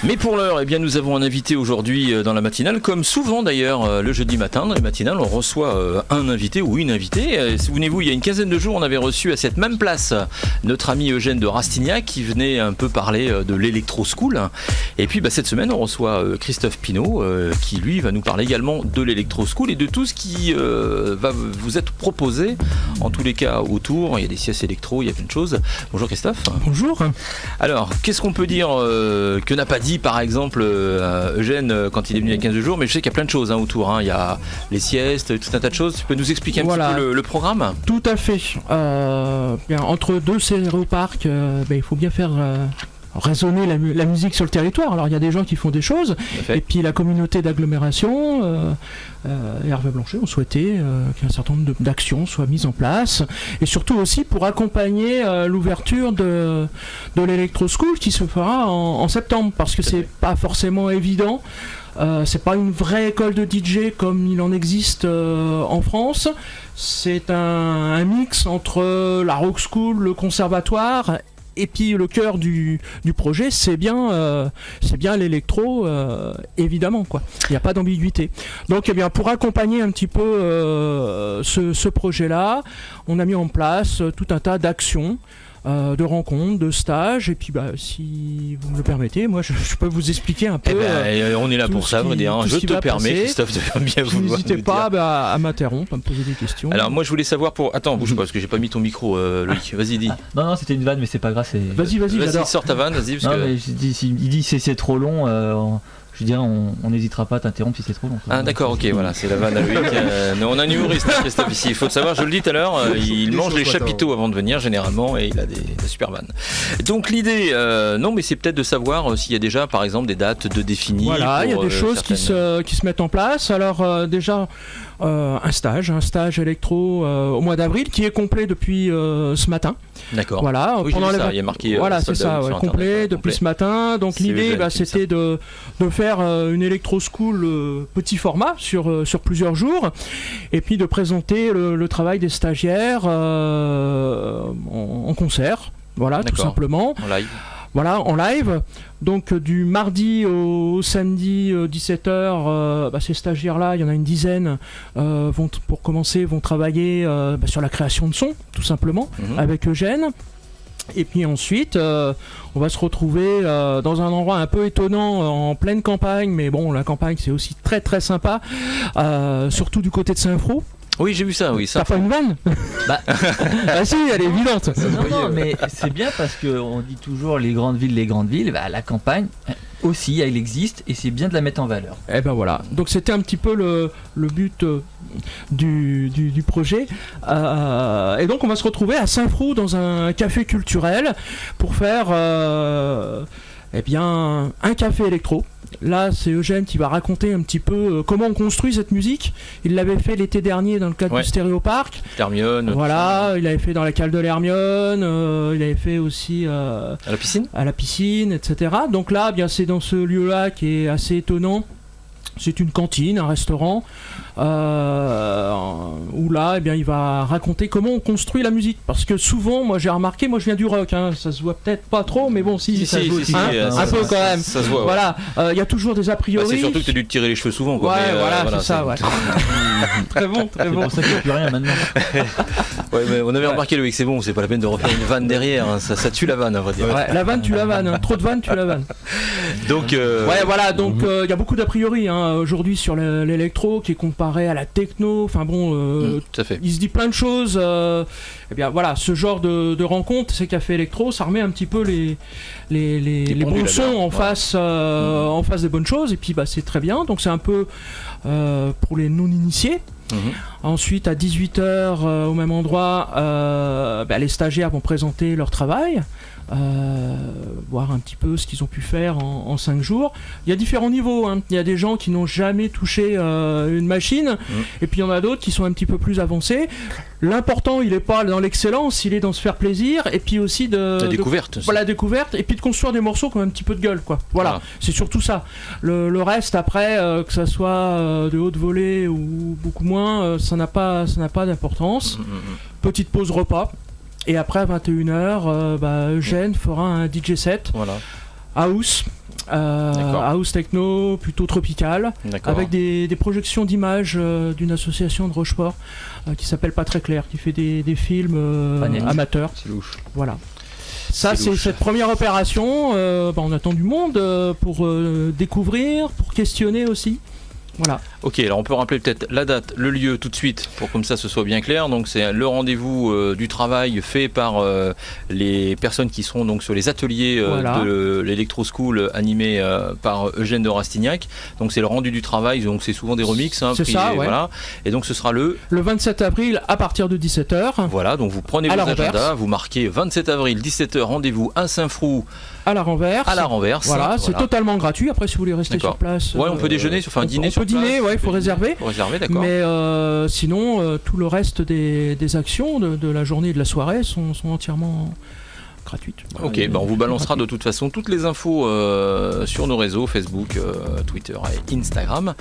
Mais pour l'heure, nous avons un invité aujourd'hui dans la matinale, comme souvent d'ailleurs le jeudi matin dans les matinales, on reçoit un invité ou une invitée. Souvenez-vous, il y a une quinzaine de jours, on avait reçu à cette même place notre ami Eugène de Rastignac qui venait un peu parler de l'Electro School. Et puis cette semaine, on reçoit Christophe Pinault qui lui va nous parler également de l'Electro School et de tout ce qui va vous être proposé, en tous les cas autour. Il y a des siestes électro, il y a plein de choses. Bonjour Christophe. Bonjour. Alors, qu'est-ce qu'on peut dire que n'a pas dit par exemple Eugène quand il est venu il y a 15 jours, mais je sais qu'il y a plein de choses autour, il y a les siestes, tout un tas de choses. Tu peux nous expliquer un petit peu le programme ? Tout à fait. Entre deux aéroparcs, il faut bien faire résonner la musique sur le territoire. Alors il y a des gens qui font des choses, et puis la communauté d'agglomération et Hervé Blanchet ont souhaité qu'un certain nombre d'actions soient mises en place, et surtout aussi pour accompagner l'ouverture de l'Electro School qui se fera en septembre, parce que c'est pas forcément évident. C'est pas une vraie école de DJ comme il en existe en France. C'est un mix entre la rock school, le conservatoire, et puis le cœur du projet, c'est bien l'électro, évidemment, quoi. Il n'y a pas d'ambiguïté. Donc, pour accompagner un petit peu ce projet-là, on a mis en place tout un tas d'actions. de rencontres, de stages, et puis si vous me le permettez, moi je peux vous expliquer un peu. On est là pour ça, je te permets, Christophe, de bien vouloir. N'hésitez pas à m'interrompre, à me poser des questions. Alors moi je voulais savoir Attends, bouge pas parce que j'ai pas mis ton micro, Loïc, vas-y dis. Non, c'était une vanne, mais c'est pas grave. Vas-y, sors ta vanne, vas-y. Mais il dit c'est trop long. Je dirais, on n'hésitera pas à t'interrompre si c'est trop long. Ah d'accord, ok, voilà, c'est la vanne à Loïc. On a un humoriste, Christophe, ici. Il faut le savoir, je le dis tout à l'heure, il mange les chapiteaux avant de venir, généralement, et il a des super vannes. Donc l'idée, non, mais c'est peut-être de savoir s'il y a déjà, par exemple, des dates de définies. Voilà, il y a des choses qui se mettent en place. Alors déjà, un stage électro au mois d'avril qui est complet depuis ce matin. D'accord. Voilà, oui, pendant il y a marqué. Voilà, c'est ça, complet depuis ce matin. Donc l'idée, c'était de faire une électro school petit format sur plusieurs jours, et puis de présenter le travail des stagiaires en concert. Voilà, tout simplement. En live. Voilà, en live. Donc du mardi au samedi 17h, ces stagiaires-là, il y en a une dizaine, vont travailler sur la création de son, tout simplement, avec Eugène. Et puis ensuite, on va se retrouver dans un endroit un peu étonnant, en pleine campagne, mais bon, la campagne c'est aussi très très sympa, surtout du côté de Saint-Frou. Oui, j'ai vu ça, oui. T'as pas une vanne? Ah si, elle est évidente. Non, mais c'est bien parce qu'on dit toujours les grandes villes, la campagne aussi, elle existe, et c'est bien de la mettre en valeur. Et ben voilà, donc c'était un petit peu le but du projet. Et donc on va se retrouver à Saint-Frou dans un café culturel pour faire un café électro. Là, c'est Eugène qui va raconter un petit peu comment on construit cette musique. Il l'avait fait l'été dernier dans le cadre du Stéréoparc. L'Hermione. Voilà, il avait fait dans la cale de l'Hermione. Il avait fait aussi à la piscine. À la piscine, etc. Donc là, c'est dans ce lieu-là qui est assez étonnant. C'est une cantine, un restaurant, où là, il va raconter comment on construit la musique. Parce que souvent, moi j'ai remarqué, je viens du rock, ça se voit peut-être pas trop, mais bon, si ça se voit aussi, un peu quand même. Ça se voit. Voilà, il y a toujours des a priori. C'est surtout que tu as dû te tirer les cheveux souvent, quoi. Ouais, c'est ça, ouais. Très bon, très bon. C'est pour ça qu'il n'y a plus rien maintenant. Ouais, mais on avait remarqué, Loïc, c'est bon, c'est pas la peine de refaire une vanne derrière, ça tue la vanne, on va dire. Ouais, la vanne, tu la vannes, trop de vannes, tu la vannes. Donc, ouais, voilà, donc il y a beaucoup d'a priori aujourd'hui sur l'électro qui est comparé à la techno. Enfin bon, tout à fait. Il se dit plein de choses. Voilà, ce genre de rencontre, ces cafés électro, ça remet un petit peu les bons sons en face des bonnes choses. Et puis c'est très bien. Donc c'est un peu pour les non-initiés. Ensuite, à 18h, au même endroit, les stagiaires vont présenter leur travail. Voir un petit peu ce qu'ils ont pu faire en 5 jours. Il y a différents niveaux, Il y a des gens qui n'ont jamais touché une machine, et puis il y en a d'autres qui sont un petit peu plus avancés. L'important, il n'est pas dans l'excellence, il est dans se faire plaisir, et puis aussi la découverte, et puis de construire des morceaux qui ont un petit peu de gueule, quoi. Voilà, c'est surtout ça. Le reste, après, que ça soit de haute volée ou beaucoup moins, ça n'a pas d'importance. Petite pause repas. Et après, à 21h, Eugène fera un DJ set. Voilà. House. House techno, plutôt tropical. Avec des projections d'images d'une association de Rochefort qui s'appelle Pas Très Clair, qui fait des films amateurs. C'est louche. Voilà. Ça, c'est cette première opération. On attend du monde pour découvrir, pour questionner aussi. Voilà. Ok, alors on peut rappeler peut-être la date, le lieu tout de suite pour comme ça ce soit bien clair. Donc c'est le rendez-vous du travail fait par les personnes qui seront donc sur les ateliers de l'Electro School animés par Eugène de Rastignac. Donc c'est le rendu du travail, donc c'est souvent des remixes. C'est ça, ouais. Voilà. Et donc ce sera le 27 avril à partir de 17h. Voilà, donc vous prenez vos agendas, vous marquez 27 avril 17h, rendez-vous à Saint-Frou. À la Renverse. Voilà, c'est totalement gratuit. Après, si vous voulez rester sur place. Ouais, on peut déjeuner, dîner sur place. Il faut réserver. D'accord. Mais sinon, tout le reste des actions de la journée et de la soirée sont entièrement gratuite. Ok, on vous balancera de toute façon toutes les infos sur nos réseaux, Facebook, Twitter et Instagram.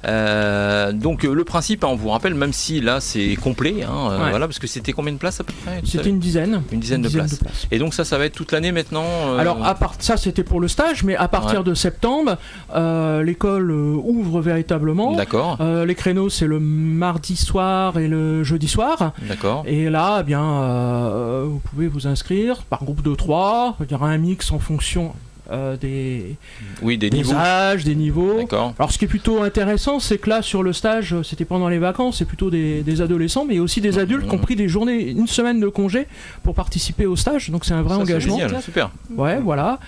Donc le principe, on vous rappelle, même si là c'est complet, voilà, parce que c'était combien de places à peu près? C'était une dizaine. Une dizaine de places. Et donc ça va être toute l'année maintenant Alors ça c'était pour le stage, mais à partir de septembre, l'école ouvre véritablement. D'accord. Les créneaux c'est le mardi soir et le jeudi soir. D'accord. Et là, vous pouvez vous inscrire par groupe de 3. Il y aura un mix en fonction des niveaux. Âges, des niveaux. D'accord. Alors ce qui est plutôt intéressant, c'est que là sur le stage, c'était pendant les vacances, c'est plutôt des adolescents, mais aussi des adultes qui ont pris une semaine de congé pour participer au stage. Donc c'est un vrai engagement. C'est génial, super. Ouais, voilà.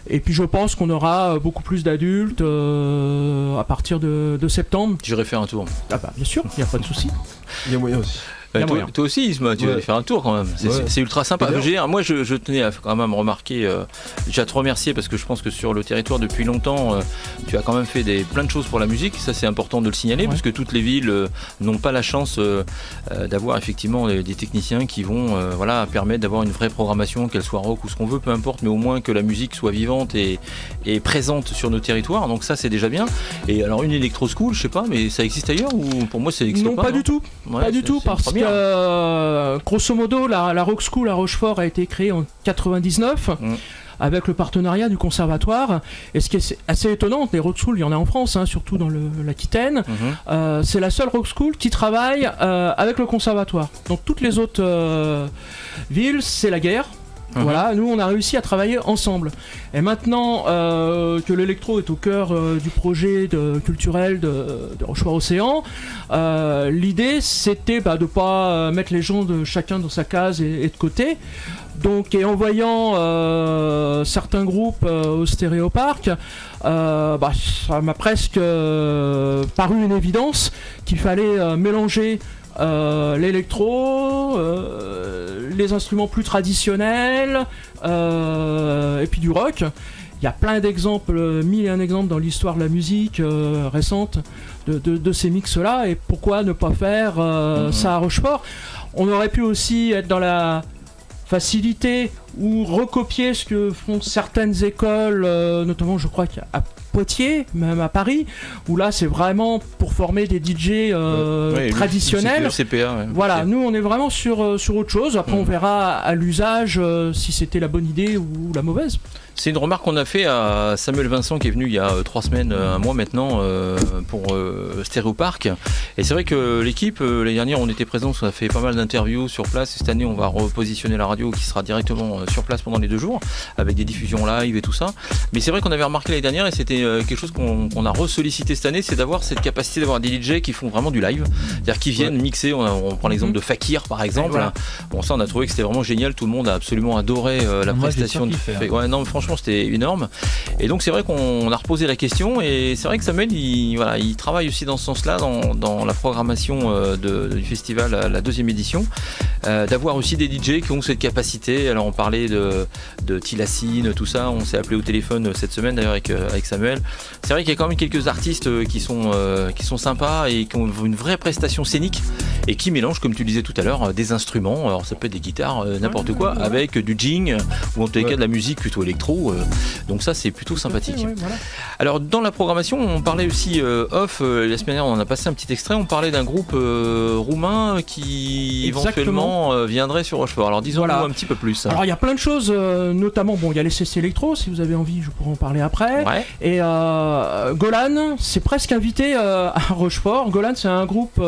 Et puis je pense qu'on aura beaucoup plus d'adultes à partir de septembre. J'irai faire un tour. Ah bah bien sûr, il n'y a pas de souci. Il y a moyen aussi. Toi aussi, Isma, tu vas aller faire un tour quand même. C'est ultra sympa. Moi, je tenais à quand même remarquer, déjà te remercier parce que je pense que sur le territoire depuis longtemps, tu as quand même fait plein de choses pour la musique. Ça, c'est important de le signaler parce que toutes les villes n'ont pas la chance d'avoir effectivement des techniciens qui vont permettre d'avoir une vraie programmation, qu'elle soit rock ou ce qu'on veut, peu importe, mais au moins que la musique soit vivante et présente sur nos territoires. Donc ça, c'est déjà bien. Et alors une électro school, je sais pas, mais ça existe ailleurs ou pour moi, ça n'existe pas? Non, pas du tout. Pas du tout parce que grosso modo, la Rock School à Rochefort a été créée en 99 avec le partenariat du conservatoire. Et ce qui est assez étonnant, les Rock Schools, il y en a en France, surtout dans l'Aquitaine, c'est la seule Rock School qui travaille avec le conservatoire. Donc toutes les autres villes, c'est la guerre. Voilà, nous on a réussi à travailler ensemble. Et maintenant que l'électro est au cœur du projet culturel de Rochefort-Océan, l'idée c'était de pas mettre les gens de chacun dans sa case et de côté. Donc, et en voyant certains groupes au Stéréoparc, ça m'a presque paru une évidence qu'il fallait mélanger l'électro, les instruments plus traditionnels et puis du rock. Il y a plein d'exemples, 1001 exemples dans l'histoire de la musique récente de ces mix-là, et pourquoi ne pas faire ça à Rochefort? On aurait pu aussi être dans la facilité ou recopier ce que font certaines écoles, notamment je crois qu'à Poitiers, même à Paris, où là c'est vraiment pour former des DJ traditionnels. Le CPA, voilà, nous on est vraiment sur autre chose. Après on verra à l'usage si c'était la bonne idée ou la mauvaise. C'est une remarque qu'on a fait à Samuel Vincent qui est venu il y a 3 semaines, un mois maintenant pour Stéréoparc. Et c'est vrai que l'équipe, l'année dernière on était présents, on a fait pas mal d'interviews sur place. Et cette année on va repositionner la radio qui sera directement sur place pendant les 2 jours avec des diffusions live et tout ça. Mais c'est vrai qu'on avait remarqué l'année dernière et c'était quelque chose qu'on a ressollicité cette année, c'est d'avoir cette capacité d'avoir des DJ qui font vraiment du live, c'est-à-dire qui viennent mixer. On prend l'exemple de Fakir par exemple. Voilà. Bon, ça on a trouvé que c'était vraiment génial, tout le monde a absolument adoré la prestation de Fakir. Ouais, non, franchement c'était énorme. Et donc c'est vrai qu'on a reposé la question et c'est vrai que Samuel il travaille aussi dans ce sens-là dans la programmation du festival, la 2e édition, d'avoir aussi des DJ qui ont cette capacité. Alors on parlait de Tilacine, tout ça, on s'est appelé au téléphone cette semaine d'ailleurs avec Samuel. C'est vrai qu'il y a quand même quelques artistes qui sont sympas et qui ont une vraie prestation scénique et qui mélangent, comme tu disais tout à l'heure, des instruments. Alors ça peut être des guitares, n'importe quoi, avec du jing ou en tous les cas de la musique plutôt électro. Donc ça c'est plutôt sympathique. Voilà. Alors dans la programmation, on parlait aussi la semaine dernière, on en a passé un petit extrait. On parlait d'un groupe roumain qui éventuellement viendrait sur Rochefort. Alors disons-nous un petit peu plus. Alors il y a plein de choses, notamment il y a les CC Electro, si vous avez envie, je pourrais en parler après. Ouais. Et Golan, c'est presque invité à Rochefort. Golan, c'est un groupe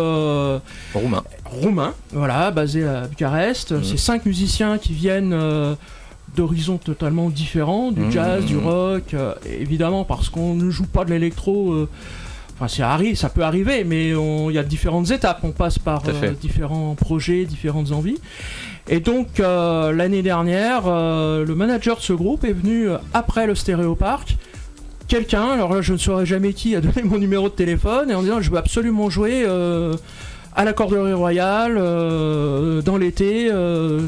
roumain, voilà, basé à Bucarest. C'est 5 musiciens qui viennent d'horizons totalement différents, du jazz, du rock, évidemment parce qu'on ne joue pas de l'électro. Ça peut arriver, mais il y a différentes étapes. On passe par différents projets, différentes envies. Et donc l'année dernière, le manager de ce groupe est venu après le Stéréoparc. Quelqu'un, alors là je ne saurais jamais qui, a donné mon numéro de téléphone et en disant je veux absolument jouer à la Corderie Royale dans l'été,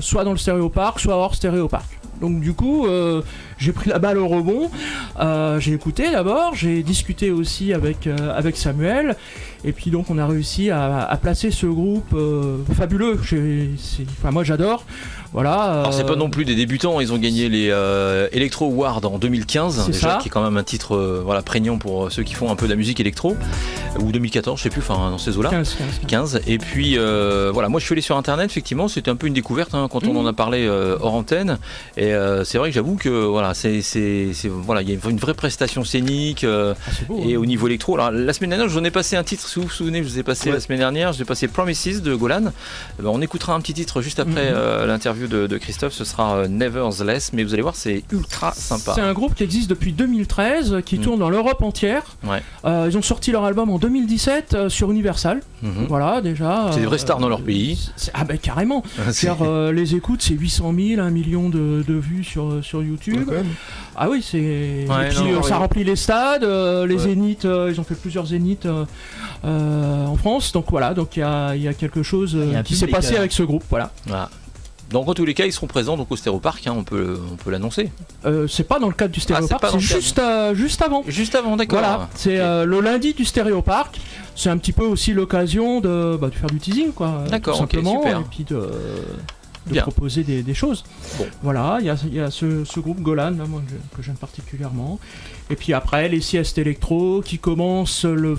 soit dans le Stéréoparc, soit hors Stéréoparc. Donc du coup, j'ai pris la balle au rebond, j'ai écouté d'abord, j'ai discuté aussi avec Samuel, et puis donc on a réussi à placer ce groupe fabuleux. Moi j'adore. Voilà. Alors c'est pas non plus des débutants, ils ont gagné les Electro Awards en 2015, déjà, qui est quand même un titre prégnant pour ceux qui font un peu de la musique électro, ou 2014, je sais plus, enfin dans ces eaux-là. 15. Et puis moi je suis allé sur internet, effectivement, c'était un peu une découverte quand on en a parlé hors antenne, et c'est vrai que j'avoue que il y a une vraie prestation scénique beau, et au niveau électro. Alors la semaine dernière, je vous en ai passé un titre, si vous vous souvenez, je vous ai passé la semaine dernière, j'ai passé Promises de Golan. On écoutera un petit titre juste après l'interview de Christophe, ce sera Nevertheless, mais vous allez voir, c'est ultra sympa. C'est un groupe qui existe depuis 2013, qui tourne dans l'Europe entière. Ils ont sorti leur album en 2017 sur Universal. Voilà, déjà. C'est des vrais stars dans leur pays. Carrément. Les écoutes, c'est 800 000, 1 million de vues sur YouTube. Ah oui, c'est. Ça remplit les stades, les zéniths, ils ont fait plusieurs zéniths en France. Donc voilà, donc il y a quelque chose qui s'est passé avec ce groupe. Voilà. Donc en tous les cas, ils seront présents donc au Stéréoparc, on peut l'annoncer. C'est pas dans le cadre du Stéréoparc, c'est juste avant. Juste avant, d'accord. Voilà, c'est le lundi du Stéréoparc. C'est un petit peu aussi l'occasion de faire du teasing, quoi. D'accord, tout simplement, super. et puis de proposer des choses. Bon. Voilà, il y a ce groupe Golan là, moi, que j'aime particulièrement. Et puis après, les siestes électro qui commencent le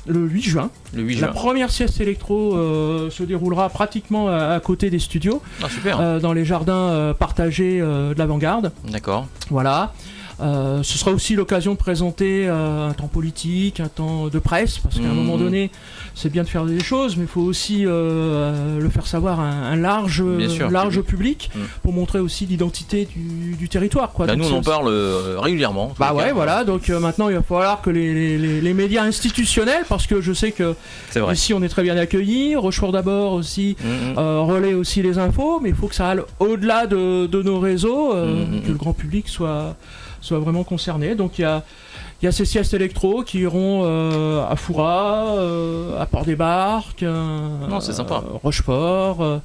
8 juin. La première sieste électro se déroulera pratiquement à côté des studios. Super. Dans les jardins partagés de l'Avant-Garde. D'accord. Voilà. Ce sera aussi l'occasion de présenter un temps politique, un temps de presse, parce qu'à un moment donné, c'est bien de faire des choses, mais il faut aussi le faire savoir à un large public pour montrer aussi l'identité du territoire. Quoi. Nous, on en parle régulièrement. Voilà. Donc maintenant, il va falloir que les médias institutionnels, parce que je sais que ici, on est très bien accueillis, Rochefort d'abord aussi, relaie aussi les infos, mais il faut que ça aille au-delà de nos réseaux, que le grand public soit vraiment concerné. Donc il y a ces siestes électro qui iront à Fouras, à Port-des-Barques, c'est sympa. Rochefort,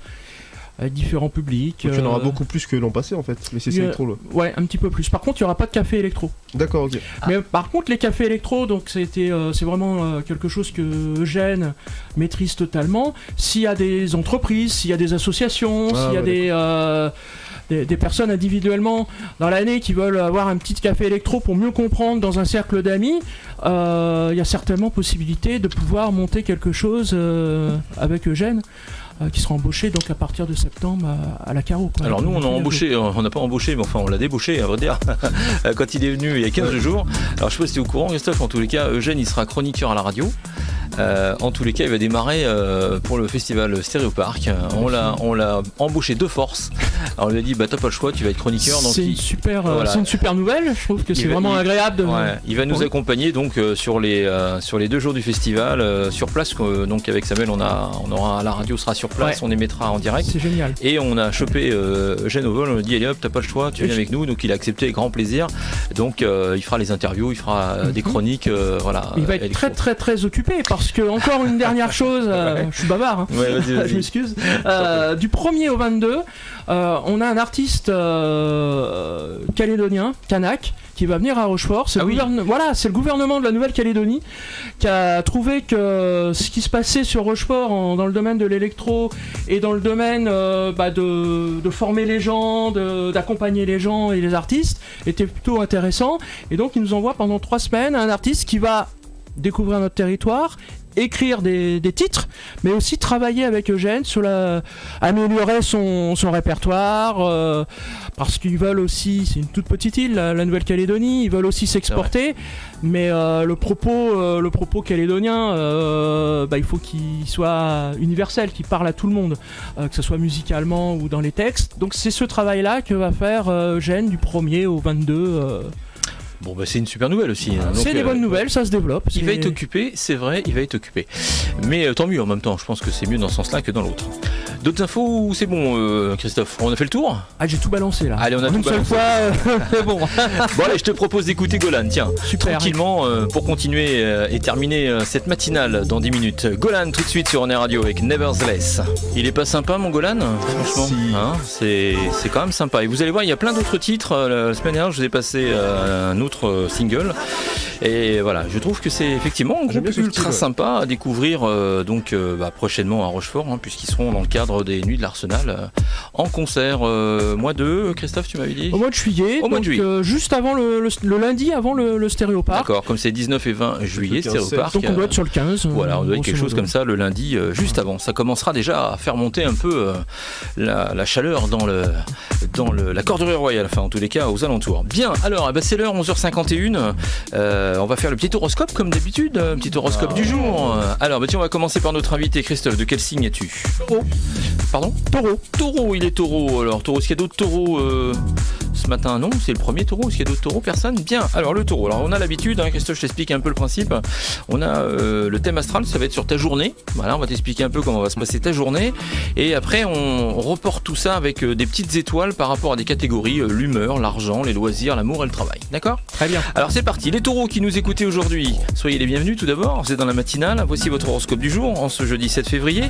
avec différents publics. Donc il y en aura beaucoup plus que l'an passé en fait, les siestes électro là. Ouais, un petit peu plus. Par contre, il n'y aura pas de café électro. D'accord, ok. Mais par contre, les cafés électro, donc c'est vraiment quelque chose que Eugène maîtrise totalement. S'il y a des entreprises, s'il y a des associations, s'il y a des personnes individuellement dans l'année qui veulent avoir un petit café électro pour mieux comprendre dans un cercle d'amis, il y a certainement possibilité de pouvoir monter quelque chose avec Eugène. Qui sera embauché donc à partir de septembre à la Caro. Quoi. Alors nous on n'a pas embauché, mais enfin on l'a débauché à vrai dire, quand il est venu il y a 15 jours. Alors je sais pas si tu es au courant Christophe, en tous les cas Eugène il sera chroniqueur à la radio. En tous les cas il va démarrer pour le festival Stéréoparc. On l'a embauché de force. Alors on lui a dit t'as pas le choix, tu vas être chroniqueur. Donc c'est une super nouvelle, je trouve que c'est vraiment agréable. Il va nous accompagner donc sur les 2 jours du festival sur place. Donc avec Samuel on aura la radio sera sur place, on émettra en direct. C'est génial. Et on a chopé Eugène au vol, on lui a dit allez hop, t'as pas le choix, tu viens avec nous. Donc il a accepté avec grand plaisir. Donc il fera les interviews, il fera des chroniques. Il va être très très très occupé parce que encore une dernière chose, je suis bavard, je m'excuse. Du 1er au 22, on a un artiste calédonien, Kanak, qui va venir à Rochefort. C'est le gouvernement de la Nouvelle-Calédonie qui a trouvé que ce qui se passait sur Rochefort dans le domaine de l'électro et dans le domaine de former les gens, d'accompagner les gens et les artistes était plutôt intéressant. Et donc il nous envoie pendant 3 semaines un artiste qui va découvrir notre territoire, écrire des titres, mais aussi travailler avec Eugène sur améliorer son répertoire, parce qu'ils veulent aussi, c'est une toute petite île, la Nouvelle-Calédonie, ils veulent aussi s'exporter, mais le propos calédonien, il faut qu'il soit universel, qu'il parle à tout le monde, que ce soit musicalement ou dans les textes. Donc c'est ce travail-là que va faire Eugène du 1er au 22 Bon, bah c'est une super nouvelle aussi. Hein. C'est des bonnes nouvelles, ça se développe. Il va être occupé, c'est vrai, il va être occupé. Mais tant mieux en même temps, je pense que c'est mieux dans ce sens-là que dans l'autre. D'autres infos ou c'est bon, Christophe? On a fait le tour? Ah, j'ai tout balancé là. Allez, on a tout balancé. Une seule fois, c'est bon. Bon, allez, je te propose d'écouter Golan, tiens. Super. Tranquillement, pour continuer et terminer cette matinale dans 10 minutes. Golan, tout de suite sur On Air Radio avec Nevertheless. Il est pas sympa, mon Golan? Franchement, si. Hein, c'est quand même sympa. Et vous allez voir, il y a plein d'autres titres. La semaine dernière, je vous ai passé un autre single. Et voilà, je trouve que c'est effectivement un groupe ultra sympa à découvrir prochainement à Rochefort, hein, puisqu'ils seront dans le cadre des Nuits de l'Arsenal en concert. Mois de Christophe, tu m'avais dit? Au mois de juillet. Juste avant le lundi avant le Stéréoparc. D'accord, comme c'est 19 et 20 juillet, Stéréoparc. Donc on doit être sur le 15. Voilà, on doit être quelque chose comme ça le lundi, juste avant. Ça commencera déjà à faire monter un peu la chaleur dans la Corderie Royale, enfin en tous les cas aux alentours. Bien, alors c'est l'heure 11h51. On va faire le petit horoscope comme d'habitude, un petit horoscope du jour. Alors tiens, on va commencer par notre invité Christophe. De quel signe es-tu? Taureau. Pardon? Taureau, il est taureau. Alors taureau, est-ce qu'il y a d'autres taureaux ce matin? Non, c'est le premier taureau. Est-ce qu'il y a d'autres taureaux? Personne? Bien, alors le taureau. Alors on a l'habitude, hein, Christophe, je t'explique un peu le principe. On a le thème astral, ça va être sur ta journée. Voilà, on va t'expliquer un peu comment va se passer ta journée. Et après, on reporte tout ça avec des petites étoiles par rapport à des catégories, l'humeur, l'argent, les loisirs, l'amour et le travail. D'accord? Très bien. Alors c'est parti. Les taureaux qui nous écoutez aujourd'hui, soyez les bienvenus tout d'abord. C'est dans la matinale. Voici votre horoscope du jour en ce jeudi 7 février.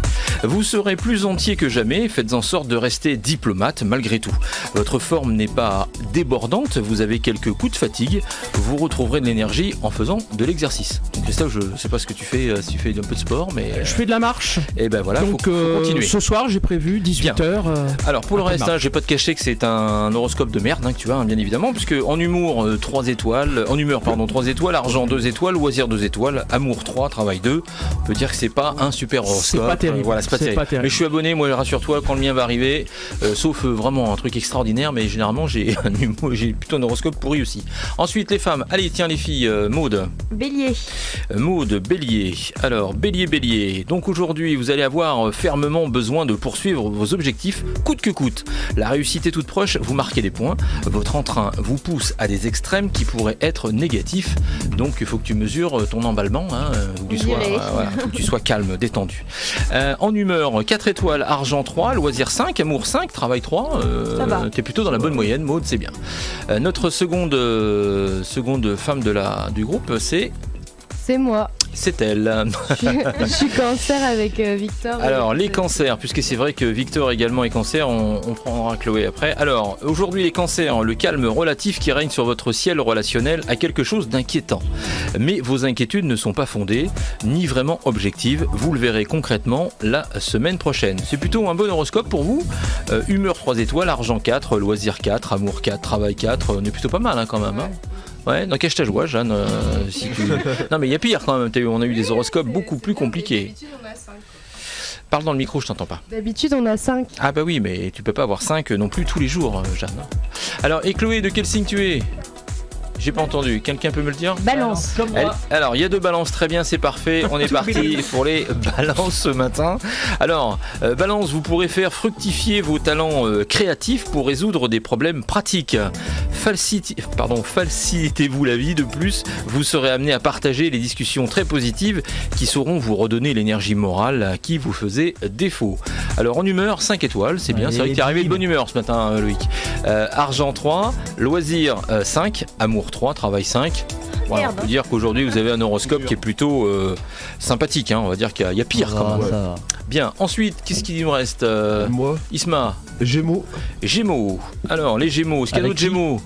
Vous serez plus entier que jamais. Faites en sorte de rester diplomate malgré tout. Votre forme n'est pas débordante. Vous avez quelques coups de fatigue. Vous retrouverez de l'énergie en faisant de l'exercice. Donc Christophe, je sais pas ce que tu fais, si tu fais un peu de sport, mais... Je fais de la marche. Et ben voilà, donc, faut continuer. Ce soir, j'ai prévu 18h. Alors pour le reste, je vais pas te cacher que c'est un horoscope de merde, que tu as, bien évidemment, puisque en humour, 3 étoiles, en humeur, 3 étoiles, argent 2 étoiles, loisir 2 étoiles, amour 3, travail 2. On peut dire que c'est pas un super horoscope. C'est pas terrible. Voilà, c'est pas terrible. Mais je suis abonné, moi, rassure-toi, quand le mien va arriver, sauf vraiment un truc extraordinaire, mais généralement j'ai plutôt un horoscope pourri aussi. Ensuite les femmes, allez tiens les filles, Maud. Bélier. Maud, Bélier. Alors Bélier. Donc aujourd'hui vous allez avoir fermement besoin de poursuivre vos objectifs coûte que coûte. La réussite est toute proche, vous marquez des points. Votre entrain vous pousse à des extrêmes qui pourraient être négatifs. Donc il faut que tu mesures ton emballement, faut que tu sois calme, détendu. En humeur, 4 étoiles, argent 3, loisir 5, amour 5, travail 3. T'es plutôt dans la bonne moyenne, Maud, c'est bien. Notre seconde femme du groupe, c'est moi. C'est elle. Je suis cancer avec Victor. Alors les cancers, puisque c'est vrai que Victor également est cancer, on prendra Chloé après. Alors aujourd'hui les cancers, le calme relatif qui règne sur votre ciel relationnel a quelque chose d'inquiétant. Mais vos inquiétudes ne sont pas fondées, ni vraiment objectives. Vous le verrez concrètement la semaine prochaine. C'est plutôt un bon horoscope pour vous. Humeur 3 étoiles, argent 4, loisir 4, amour 4, travail 4. On est plutôt pas mal quand même. Hein. Ouais, dans quel âge, Jeanne, Non mais il y a pire quand même, on a eu des horoscopes beaucoup plus compliqués. D'habitude on a 5. Parle dans le micro, je t'entends pas. D'habitude on a 5. Ah bah oui, mais tu peux pas avoir 5 non plus tous les jours, Jeanne. Alors, et Chloé, de quel signe tu es? J'ai pas entendu, quelqu'un peut me le dire? Balance. Comme moi. Alors, il y a 2 balances, très bien, c'est parfait. On est parti pour les balances ce matin. Alors, balance, vous pourrez faire fructifier vos talents créatifs pour résoudre des problèmes pratiques. Facilitez-vous la vie. De plus, vous serez amené à partager les discussions très positives qui sauront vous redonner l'énergie morale qui vous faisait défaut. Alors, en humeur, 5 étoiles, c'est bien. C'est vrai que t'es arrivé de bonne humeur ce matin, Loïc. Argent 3, loisir 5, amour 3, travail 5. Voilà, on peut dire qu'aujourd'hui vous avez un horoscope qui est plutôt sympathique, on va dire qu'il y a pire quand même. Bien, ensuite, qu'est-ce qu'il nous reste? Moi, Isma. Gémeaux. Alors, les Gémeaux, est-ce qu'il y a d'autres Gémeaux?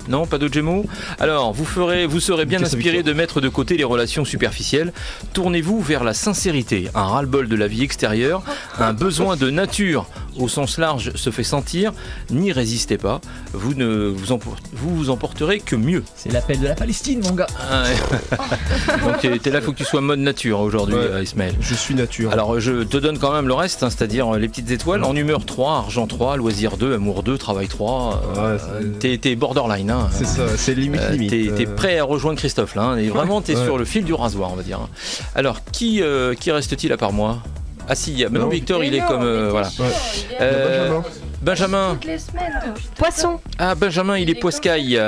Non, pas d'autres Gémeaux. Alors, vous serez bien inspiré de mettre de côté les relations superficielles. Tournez-vous vers la sincérité. Un ras-le-bol de la vie extérieure, un besoin de nature au sens large se fait sentir. N'y résistez pas. Vous vous emporterez que mieux. C'est l'appel de la Palestine, mon gars. Donc t'es là, faut que tu sois mode nature aujourd'hui, Ismaël. Je suis nature. Alors je te donne quand même le reste, c'est-à-dire les petites étoiles. En humeur 3, argent 3, loisir 2, amour 2, travail 3. T'es borderline. C'est ça, c'est limite. T'es prêt à rejoindre Christophe là. Et vraiment t'es sur le fil du rasoir, on va dire. Alors qui reste-t-il à part moi? Ah si, maintenant Victor il est comme voilà. Benjamin. Toutes les semaines. Poisson. Ah, Benjamin, il est poiscaille.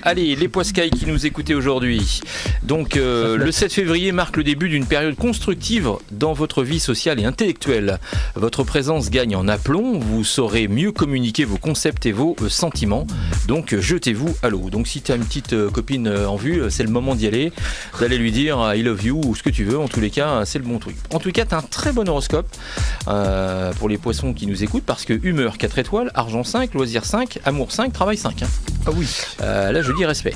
Allez, les poiscailles qui nous écoutaient aujourd'hui. Donc, le 7 février marque le début d'une période constructive dans votre vie sociale et intellectuelle. Votre présence gagne en aplomb. Vous saurez mieux communiquer vos concepts et vos sentiments. Donc, jetez-vous à l'eau. Donc, si tu as une petite copine en vue, c'est le moment d'y aller, d'aller lui dire I love you ou ce que tu veux. En tous les cas, c'est le bon truc. En tout cas, tu as un très bon horoscope pour les poissons qui nous écoutent parce que humeur 4 étoiles, argent 5, loisir 5, amour 5, travail 5. Ah oui. Là, je dis respect.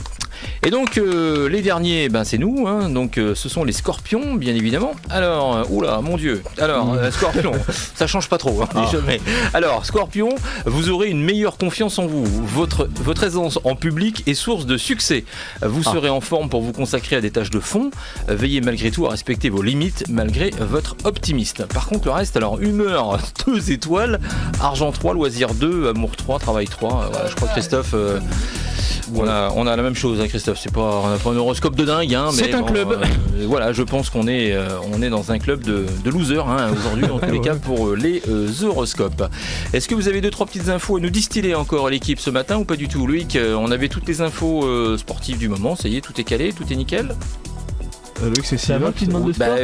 Et donc, les derniers, c'est nous. Donc, ce sont les scorpions, bien évidemment. Alors, oula, mon Dieu. Alors, scorpion, ça change pas trop. Jamais. Alors, scorpion, vous aurez une meilleure confiance en vous. Votre aisance en public est source de succès. Vous serez en forme pour vous consacrer à des tâches de fond. Veillez malgré tout à respecter vos limites malgré votre optimisme. Par contre, le reste, alors, humeur 2 étoiles, argent 3, loisir 2, amour 3, travail 3. Voilà, je crois que Christophe... On a la même chose, Christophe. On n'a pas un horoscope de dingue, mais c'est un club. Voilà, je pense qu'on est dans un club de losers aujourd'hui, en tous les cas, pour les horoscopes. Est-ce que vous avez 2-3 petites infos à nous distiller encore à l'équipe ce matin ou pas du tout, Loïc? On avait toutes les infos sportives du moment. Ça y est, tout est calé, tout est nickel. Loïc, c'est cinéma qui demande de sport.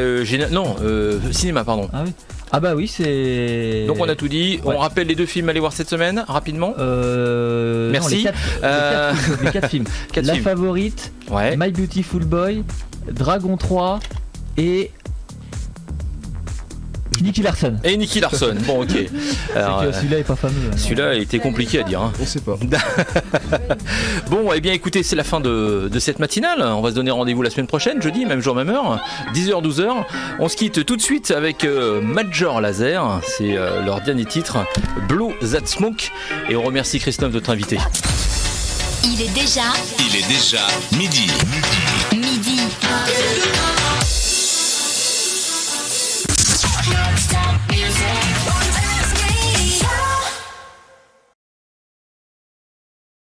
Cinéma, pardon. Ah oui. Ah bah oui, c'est... Donc on a tout dit. Ouais. On rappelle les 2 films à aller voir cette semaine, rapidement. Merci. Non, les 4 films. La Favorite, My Beautiful Boy, Dragon 3 et... Nicky Larson. Et Nicky Larson, bon ok. Alors, celui-là est pas fameux. Celui-là a été compliqué à dire. On sait pas. Bon, eh bien écoutez, c'est la fin de cette matinale. On va se donner rendez-vous la semaine prochaine, jeudi, même jour, même heure, 10h, 12h. On se quitte tout de suite avec Major Lazer. C'est leur dernier titre, Blow That Smoke. Et on remercie Christophe de notre invité. Il est déjà midi.